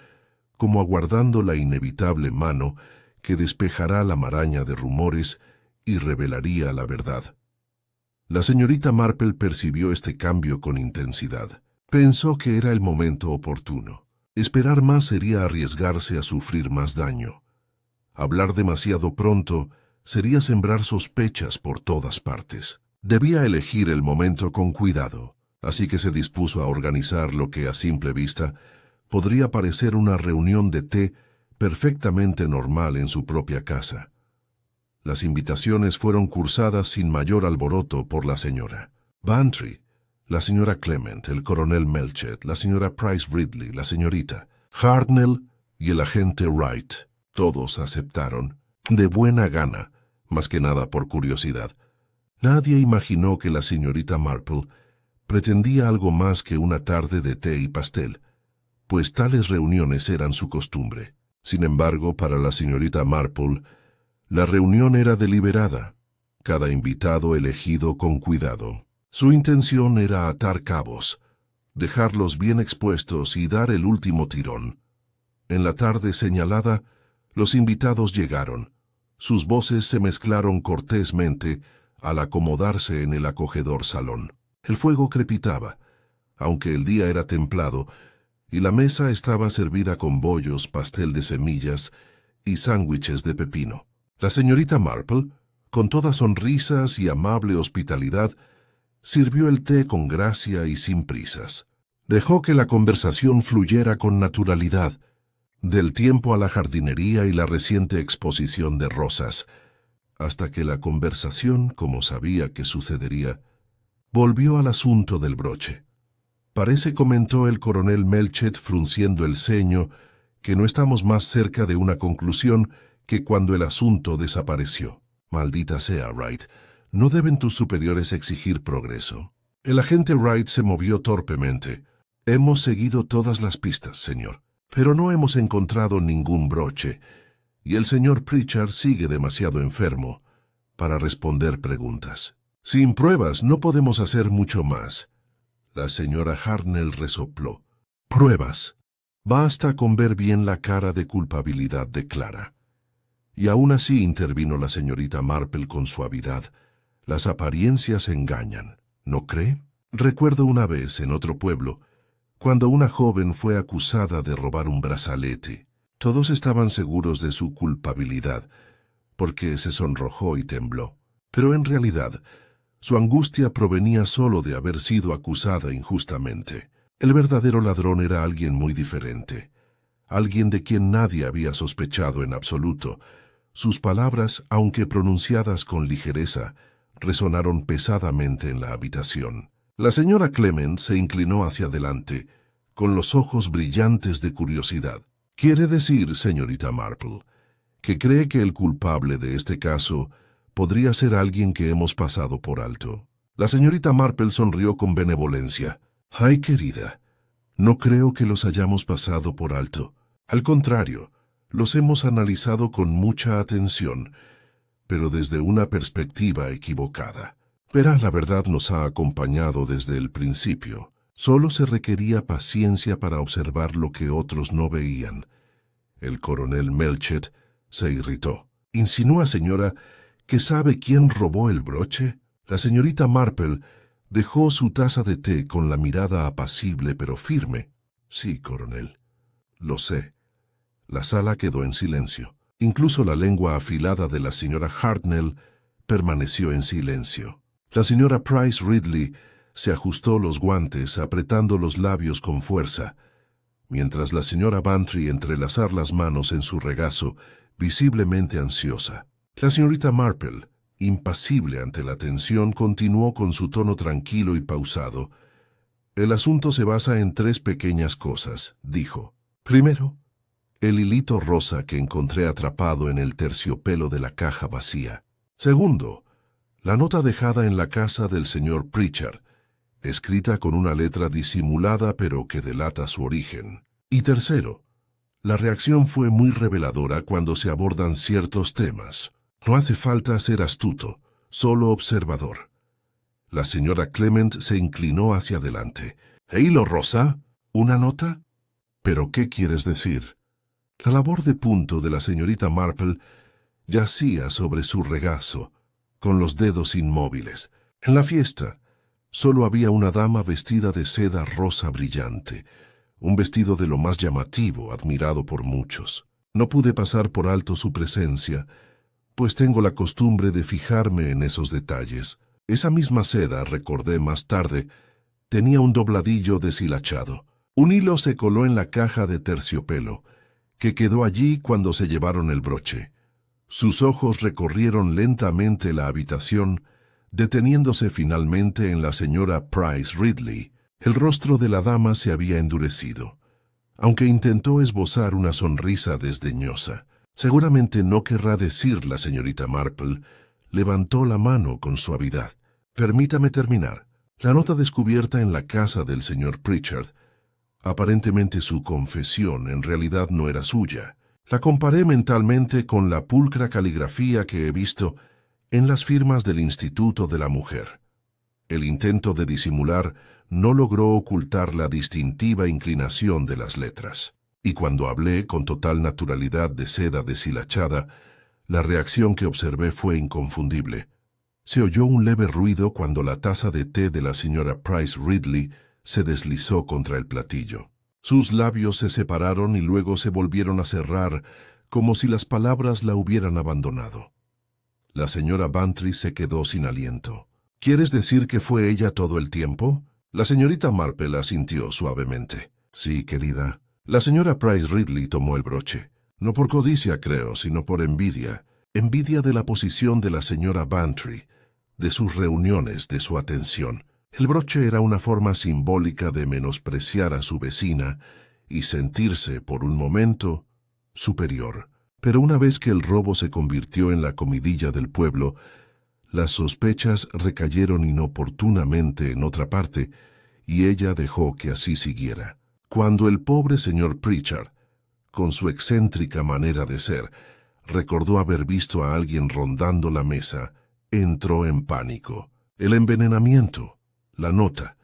como aguardando la inevitable mano que despejará la maraña de rumores y revelaría la verdad. La señorita Marple percibió este cambio con intensidad. Pensó que era el momento oportuno. Esperar más sería arriesgarse a sufrir más daño. Hablar demasiado pronto sería sembrar sospechas por todas partes. Debía elegir el momento con cuidado, así que se dispuso a organizar lo que a simple vista podría parecer una reunión de té perfectamente normal en su propia casa. Las invitaciones fueron cursadas sin mayor alboroto por la señora Bantry, la señora Clement, el coronel Melchett, la señora Price Ridley, la señorita Hartnell y el agente Wright. Todos aceptaron, de buena gana, más que nada por curiosidad. Nadie imaginó que la señorita Marple pretendía algo más que una tarde de té y pastel, pues tales reuniones eran su costumbre. Sin embargo, para la señorita Marple, la reunión era deliberada, cada invitado elegido con cuidado. Su intención era atar cabos, dejarlos bien expuestos y dar el último tirón. En la tarde señalada, los invitados llegaron. Sus voces se mezclaron cortésmente al acomodarse en el acogedor salón. El fuego crepitaba, aunque el día era templado, y la mesa estaba servida con bollos, pastel de semillas y sándwiches de pepino. La señorita Marple, con todas sonrisas y amable hospitalidad, sirvió el té con gracia y sin prisas. Dejó que la conversación fluyera con naturalidad, del tiempo a la jardinería y la reciente exposición de rosas, hasta que la conversación, como sabía que sucedería, volvió al asunto del broche. Parece, comentó el coronel Melchett frunciendo el ceño, que no estamos más cerca de una conclusión que cuando el asunto desapareció. Maldita sea, Wright. ¿No deben tus superiores exigir progreso? El agente Wright se movió torpemente. Hemos seguido todas las pistas, señor, pero no hemos encontrado ningún broche, y el señor Pritchard sigue demasiado enfermo para responder preguntas. Sin pruebas no podemos hacer mucho más. La señora Hartnell resopló. Pruebas. Basta con ver bien la cara de culpabilidad de Clara. Y aún así intervino la señorita Marple con suavidad. Las apariencias engañan, ¿no cree? Recuerdo una vez en otro pueblo, cuando una joven fue acusada de robar un brazalete. Todos estaban seguros de su culpabilidad, porque se sonrojó y tembló. Pero en realidad, su angustia provenía solo de haber sido acusada injustamente. El verdadero ladrón era alguien muy diferente, alguien de quien nadie había sospechado en absoluto. Sus palabras, aunque pronunciadas con ligereza, resonaron pesadamente en la habitación. La señora Clement se inclinó hacia adelante, con los ojos brillantes de curiosidad. «¿Quiere decir, señorita Marple, que cree que el culpable de este caso podría ser alguien que hemos pasado por alto?» La señorita Marple sonrió con benevolencia. «Ay, querida, no creo que los hayamos pasado por alto. Al contrario, los hemos analizado con mucha atención, pero desde una perspectiva equivocada. Verá, la verdad nos ha acompañado desde el principio. Solo se requería paciencia para observar lo que otros no veían». El coronel Melchett se irritó. «¿Insinúa, señora, que sabe quién robó el broche?» La señorita Marple dejó su taza de té con la mirada apacible pero firme. «Sí, coronel, lo sé». La sala quedó en silencio. Incluso la lengua afilada de la señora Hartnell permaneció en silencio. La señora Price Ridley se ajustó los guantes, apretando los labios con fuerza, mientras la señora Bantry entrelazar las manos en su regazo, visiblemente ansiosa. La señorita Marple, impasible ante la tensión, continuó con su tono tranquilo y pausado. «El asunto se basa en 3 pequeñas cosas», dijo. «Primero, el hilito rosa que encontré atrapado en el terciopelo de la caja vacía. Segundo, la nota dejada en la casa del señor Pritchard, escrita con una letra disimulada pero que delata su origen. Y tercero, la reacción fue muy reveladora cuando se abordan ciertos temas. No hace falta ser astuto, solo observador». La señora Clement se inclinó hacia adelante. «¿Hilo rosa? ¿Una nota? ¿Pero qué quieres decir?» La labor de punto de la señorita Marple yacía sobre su regazo, con los dedos inmóviles. En la fiesta solo había una dama vestida de seda rosa brillante, un vestido de lo más llamativo, admirado por muchos. No pude pasar por alto su presencia, pues tengo la costumbre de fijarme en esos detalles. Esa misma seda, recordé más tarde, tenía un dobladillo deshilachado. Un hilo se coló en la caja de terciopelo, que quedó allí cuando se llevaron el broche. Sus ojos recorrieron lentamente la habitación, deteniéndose finalmente en la señora Price Ridley. El rostro de la dama se había endurecido, aunque intentó esbozar una sonrisa desdeñosa. «Seguramente no querrá decir la señorita Marple», levantó la mano con suavidad. «Permítame terminar. La nota descubierta en la casa del señor Pritchard, aparentemente su confesión, en realidad no era suya. La comparé mentalmente con la pulcra caligrafía que he visto en las firmas del Instituto de la Mujer. El intento de disimular no logró ocultar la distintiva inclinación de las letras. Y cuando hablé con total naturalidad de seda deshilachada, la reacción que observé fue inconfundible. Se oyó un leve ruido cuando la taza de té de la señora Price Ridley se deslizó contra el platillo. Sus labios se separaron y luego se volvieron a cerrar, como si las palabras la hubieran abandonado. La señora Bantry se quedó sin aliento. «¿Quieres decir que fue ella todo el tiempo?» La señorita Marple asintió suavemente. «Sí, querida». La señora Price Ridley tomó el broche. No por codicia, creo, sino por envidia. Envidia de la posición de la señora Bantry, de sus reuniones, de su atención. El broche era una forma simbólica de menospreciar a su vecina y sentirse, por un momento, superior. Pero una vez que el robo se convirtió en la comidilla del pueblo, Las sospechas recayeron inoportunamente en otra parte, y ella dejó que así siguiera. Cuando el pobre señor Pritchard, con su excéntrica manera de ser, recordó haber visto a alguien rondando la mesa, entró en pánico. El envenenamiento, la nota,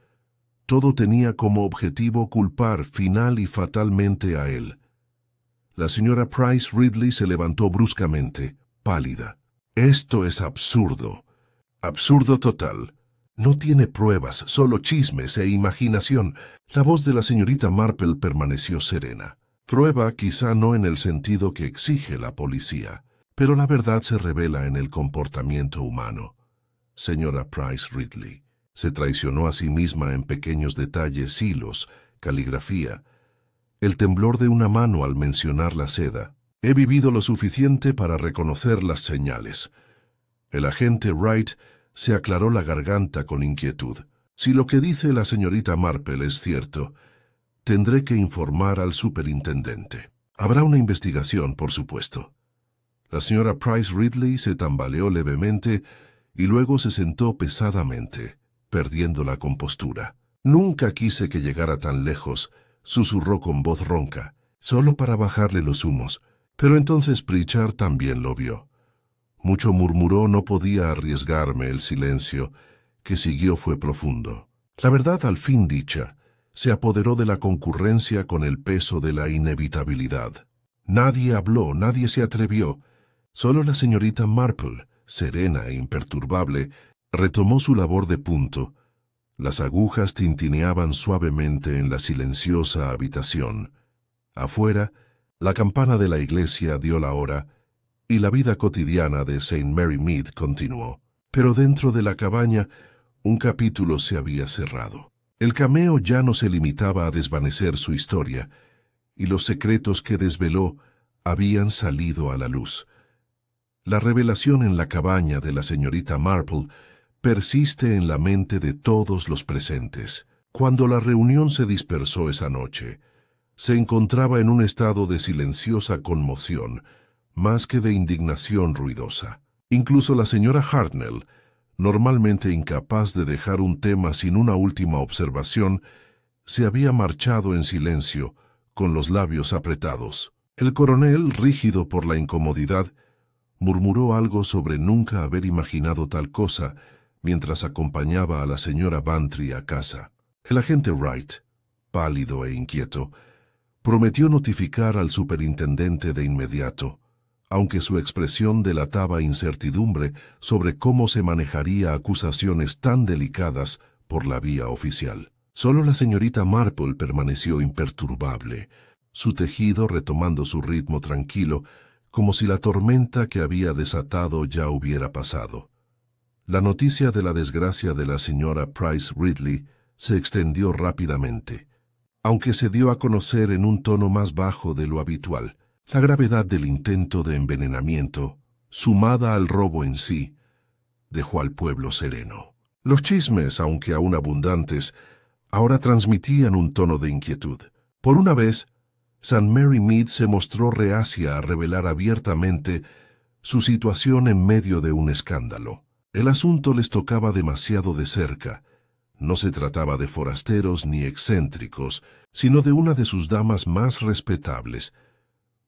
todo tenía como objetivo culpar final y fatalmente a él. La señora Price Ridley se levantó bruscamente, pálida. «Esto es absurdo. Absurdo total. No tiene pruebas, solo chismes e imaginación». La voz de la señorita Marple permaneció serena. Prueba quizá no en el sentido que exige la policía, pero la verdad se revela en el comportamiento humano. Señora Price Ridley se traicionó a sí misma en pequeños detalles, hilos, caligrafía, el temblor de una mano al mencionar la seda. He vivido lo suficiente para reconocer las señales. El agente Wright se aclaró la garganta con inquietud. Si lo que dice la señorita Marple es cierto, tendré que informar al superintendente. Habrá una investigación, por supuesto. La señora Price Ridley se tambaleó levemente y luego se sentó pesadamente, perdiendo la compostura. «Nunca quise que llegara tan lejos», susurró con voz ronca, solo para bajarle los humos. Pero entonces Pritchard también lo vio. Mucho murmuró, no podía arriesgarme. El silencio que siguió fue profundo. La verdad, al fin dicha, se apoderó de la concurrencia con el peso de la inevitabilidad. Nadie habló, nadie se atrevió. Solo la señorita Marple, serena e imperturbable, retomó su labor de punto. Las agujas tintineaban suavemente en la silenciosa habitación. Afuera, la campana de la iglesia dio la hora, y la vida cotidiana de St. Mary Mead continuó. Pero dentro de la cabaña, un capítulo se había cerrado. El cameo ya no se limitaba a desvanecer su historia, y los secretos que desveló habían salido a la luz. La revelación en la cabaña de la señorita Marple persiste en la mente de todos los presentes. Cuando la reunión se dispersó esa noche, se encontraba en un estado de silenciosa conmoción, más que de indignación ruidosa. Incluso la señora Hartnell, normalmente incapaz de dejar un tema sin una última observación, se había marchado en silencio, con los labios apretados. El coronel, rígido por la incomodidad, murmuró algo sobre nunca haber imaginado tal cosa mientras acompañaba a la señora Bantry a casa. El agente Wright, pálido e inquieto, prometió notificar al superintendente de inmediato, aunque su expresión delataba incertidumbre sobre cómo se manejaría acusaciones tan delicadas por la vía oficial. Solo la señorita Marple permaneció imperturbable, su tejido retomando su ritmo tranquilo, como si la tormenta que había desatado ya hubiera pasado. La noticia de la desgracia de la señora Price Ridley se extendió rápidamente, aunque se dio a conocer en un tono más bajo de lo habitual. La gravedad del intento de envenenamiento, sumada al robo en sí, dejó al pueblo sereno. Los chismes, aunque aún abundantes, ahora transmitían un tono de inquietud. Por una vez, St. Mary Mead se mostró reacia a revelar abiertamente su situación en medio de un escándalo. El asunto les tocaba demasiado de cerca. No se trataba de forasteros ni excéntricos, sino de una de sus damas más respetables,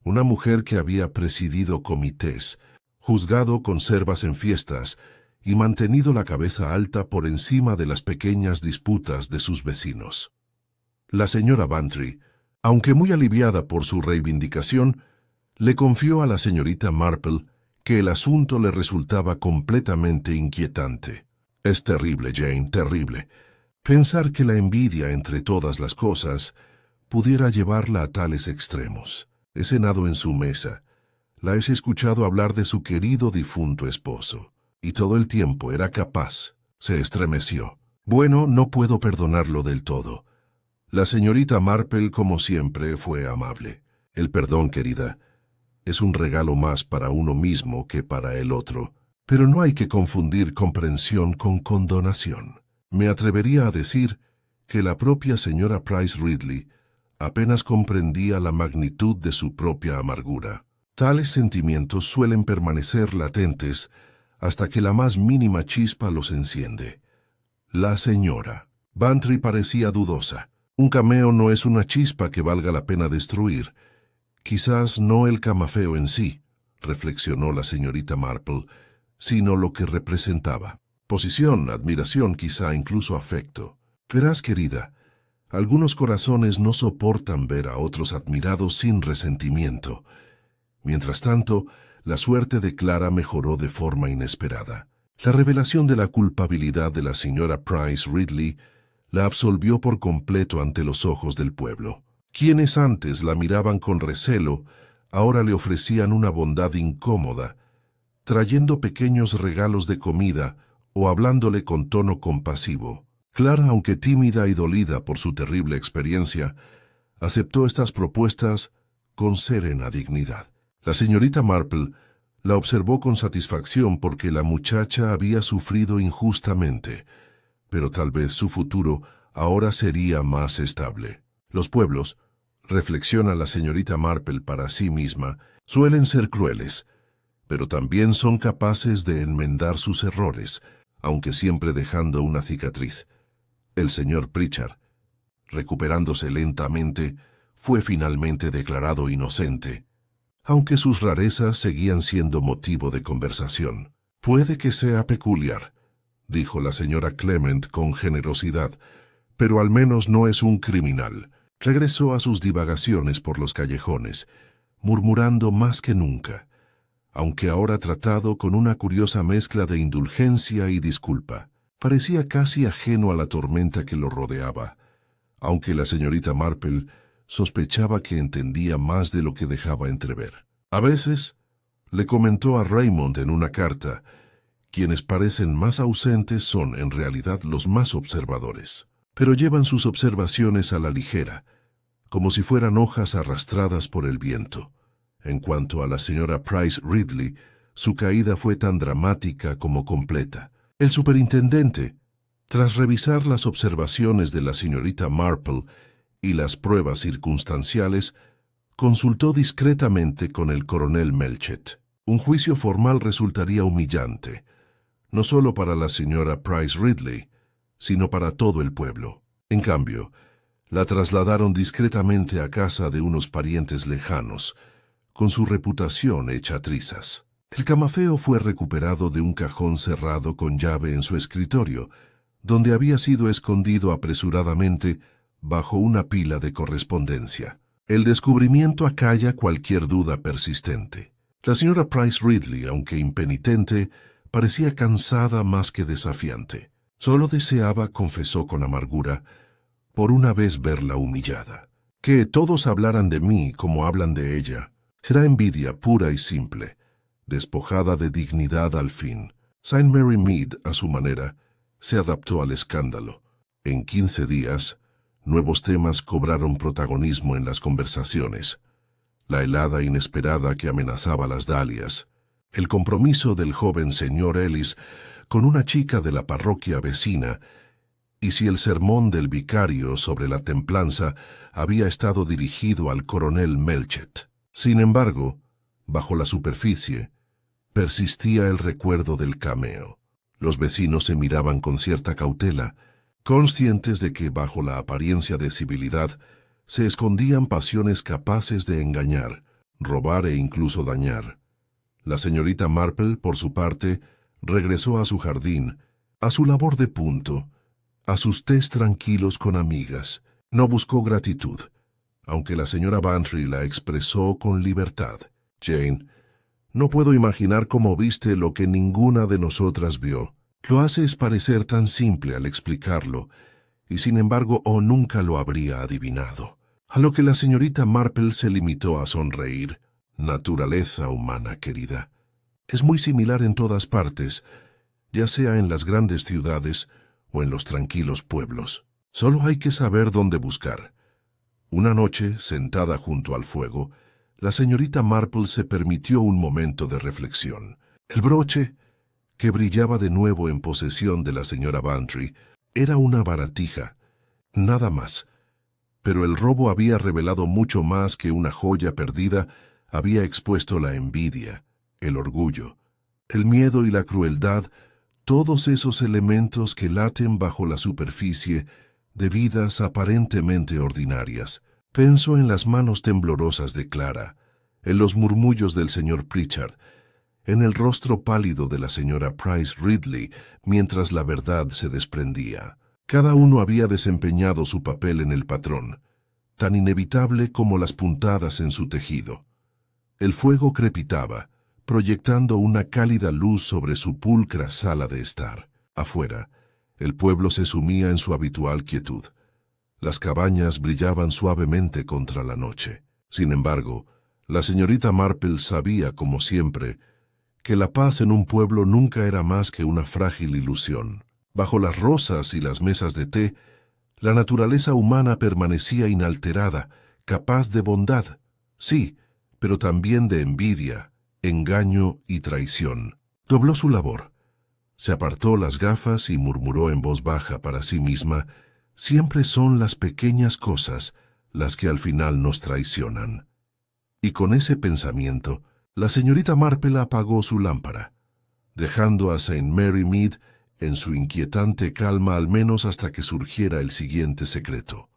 una mujer que había presidido comités, juzgado conservas en fiestas y mantenido la cabeza alta por encima de las pequeñas disputas de sus vecinos. La señora Bantry, aunque muy aliviada por su reivindicación, le confió a la señorita Marple que el asunto le resultaba completamente inquietante. «Es terrible, Jane, terrible. Pensar que la envidia entre todas las cosas pudiera llevarla a tales extremos. He cenado en su mesa. La he escuchado hablar de su querido difunto esposo. Y todo el tiempo era capaz». Se estremeció. «Bueno, no puedo perdonarlo del todo. La señorita Marple, como siempre, fue amable. El perdón, querida, es un regalo más para uno mismo que para el otro. Pero no hay que confundir comprensión con condonación. Me atrevería a decir que la propia señora Price Ridley apenas comprendía la magnitud de su propia amargura. Tales sentimientos suelen permanecer latentes hasta que la más mínima chispa los enciende. La señora Bantry parecía dudosa. Un cameo no es una chispa que valga la pena destruir. Quizás no el camafeo en sí, reflexionó la señorita Marple, sino lo que representaba. Posición, admiración, quizá incluso afecto. Verás, querida, algunos corazones no soportan ver a otros admirados sin resentimiento. Mientras tanto, la suerte de Clara mejoró de forma inesperada. La revelación de la culpabilidad de la señora Price Ridley la absolvió por completo ante los ojos del pueblo. Quienes antes la miraban con recelo, ahora le ofrecían una bondad incómoda, trayendo pequeños regalos de comida o hablándole con tono compasivo. Clara, aunque tímida y dolida por su terrible experiencia, aceptó estas propuestas con serena dignidad. La señorita Marple la observó con satisfacción porque la muchacha había sufrido injustamente, pero tal vez su futuro ahora sería más estable. Los pueblos, reflexiona la señorita Marple para sí misma, suelen ser crueles, pero también son capaces de enmendar sus errores, aunque siempre dejando una cicatriz. El señor Pritchard, recuperándose lentamente, fue finalmente declarado inocente, aunque sus rarezas seguían siendo motivo de conversación. Puede que sea peculiar, dijo la señora Clement con generosidad, pero al menos no es un criminal. Regresó a sus divagaciones por los callejones, murmurando más que nunca, aunque ahora tratado con una curiosa mezcla de indulgencia y disculpa. Parecía casi ajeno a la tormenta que lo rodeaba, aunque la señorita Marple sospechaba que entendía más de lo que dejaba entrever. A veces, le comentó a Raymond en una carta, quienes parecen más ausentes son en realidad los más observadores, pero llevan sus observaciones a la ligera, como si fueran hojas arrastradas por el viento. En cuanto a la señora Price Ridley, su caída fue tan dramática como completa. El superintendente, tras revisar las observaciones de la señorita Marple y las pruebas circunstanciales, consultó discretamente con el coronel Melchett. Un juicio formal resultaría humillante, no solo para la señora Price Ridley, sino para todo el pueblo. En cambio, la trasladaron discretamente a casa de unos parientes lejanos, con su reputación hecha trizas. El camafeo fue recuperado de un cajón cerrado con llave en su escritorio, donde había sido escondido apresuradamente bajo una pila de correspondencia. El descubrimiento acalla cualquier duda persistente. La señora Price Ridley, aunque impenitente, parecía cansada más que desafiante. Solo deseaba, confesó con amargura, por una vez verla humillada. Que todos hablaran de mí como hablan de ella. Será envidia pura y simple, despojada de dignidad al fin. St. Mary Mead, a su manera, se adaptó al escándalo. En 15 días, nuevos temas cobraron protagonismo en las conversaciones. La helada inesperada que amenazaba las dalias, el compromiso del joven señor Ellis con una chica de la parroquia vecina, y si el sermón del vicario sobre la templanza había estado dirigido al coronel Melchett. Sin embargo, bajo la superficie, persistía el recuerdo del cameo. Los vecinos se miraban con cierta cautela, conscientes de que bajo la apariencia de civilidad se escondían pasiones capaces de engañar, robar e incluso dañar. La señorita Marple, por su parte, regresó a su jardín, a su labor de punto, a sus tés tranquilos con amigas. No buscó gratitud, aunque la señora Bantry la expresó con libertad. Jane, no puedo imaginar cómo viste lo que ninguna de nosotras vio. Lo haces parecer tan simple al explicarlo, y sin embargo nunca lo habría adivinado. A lo que la señorita Marple se limitó a sonreír. Naturaleza humana, querida. Es muy similar en todas partes, ya sea en las grandes ciudades o en los tranquilos pueblos. Solo hay que saber dónde buscar. Una noche, sentada junto al fuego, la señorita Marple se permitió un momento de reflexión. El broche, que brillaba de nuevo en posesión de la señora Bantry, era una baratija, nada más. Pero el robo había revelado mucho más que una joya perdida, había expuesto la envidia, el orgullo, El miedo y la crueldad, todos esos elementos que laten bajo la superficie de vidas aparentemente ordinarias. Pensó en las manos temblorosas de Clara, en los murmullos del señor Pritchard, en el rostro pálido de la señora Price Ridley, mientras la verdad se desprendía. Cada uno había desempeñado su papel en el patrón, tan inevitable como las puntadas en su tejido. El fuego crepitaba, proyectando una cálida luz sobre su pulcra sala de estar. Afuera, el pueblo se sumía en su habitual quietud. Las cabañas brillaban suavemente contra la noche. Sin embargo, la señorita Marple sabía, como siempre, que la paz en un pueblo nunca era más que una frágil ilusión. Bajo las rosas y las mesas de té, la naturaleza humana permanecía inalterada, capaz de bondad, sí, pero también de envidia, engaño y traición. Dobló su labor. Se apartó las gafas y murmuró en voz baja para sí misma: siempre son las pequeñas cosas las que al final nos traicionan. Y con ese pensamiento, la señorita Marple apagó su lámpara, dejando a St. Mary Mead en su inquietante calma al menos hasta que surgiera el siguiente secreto.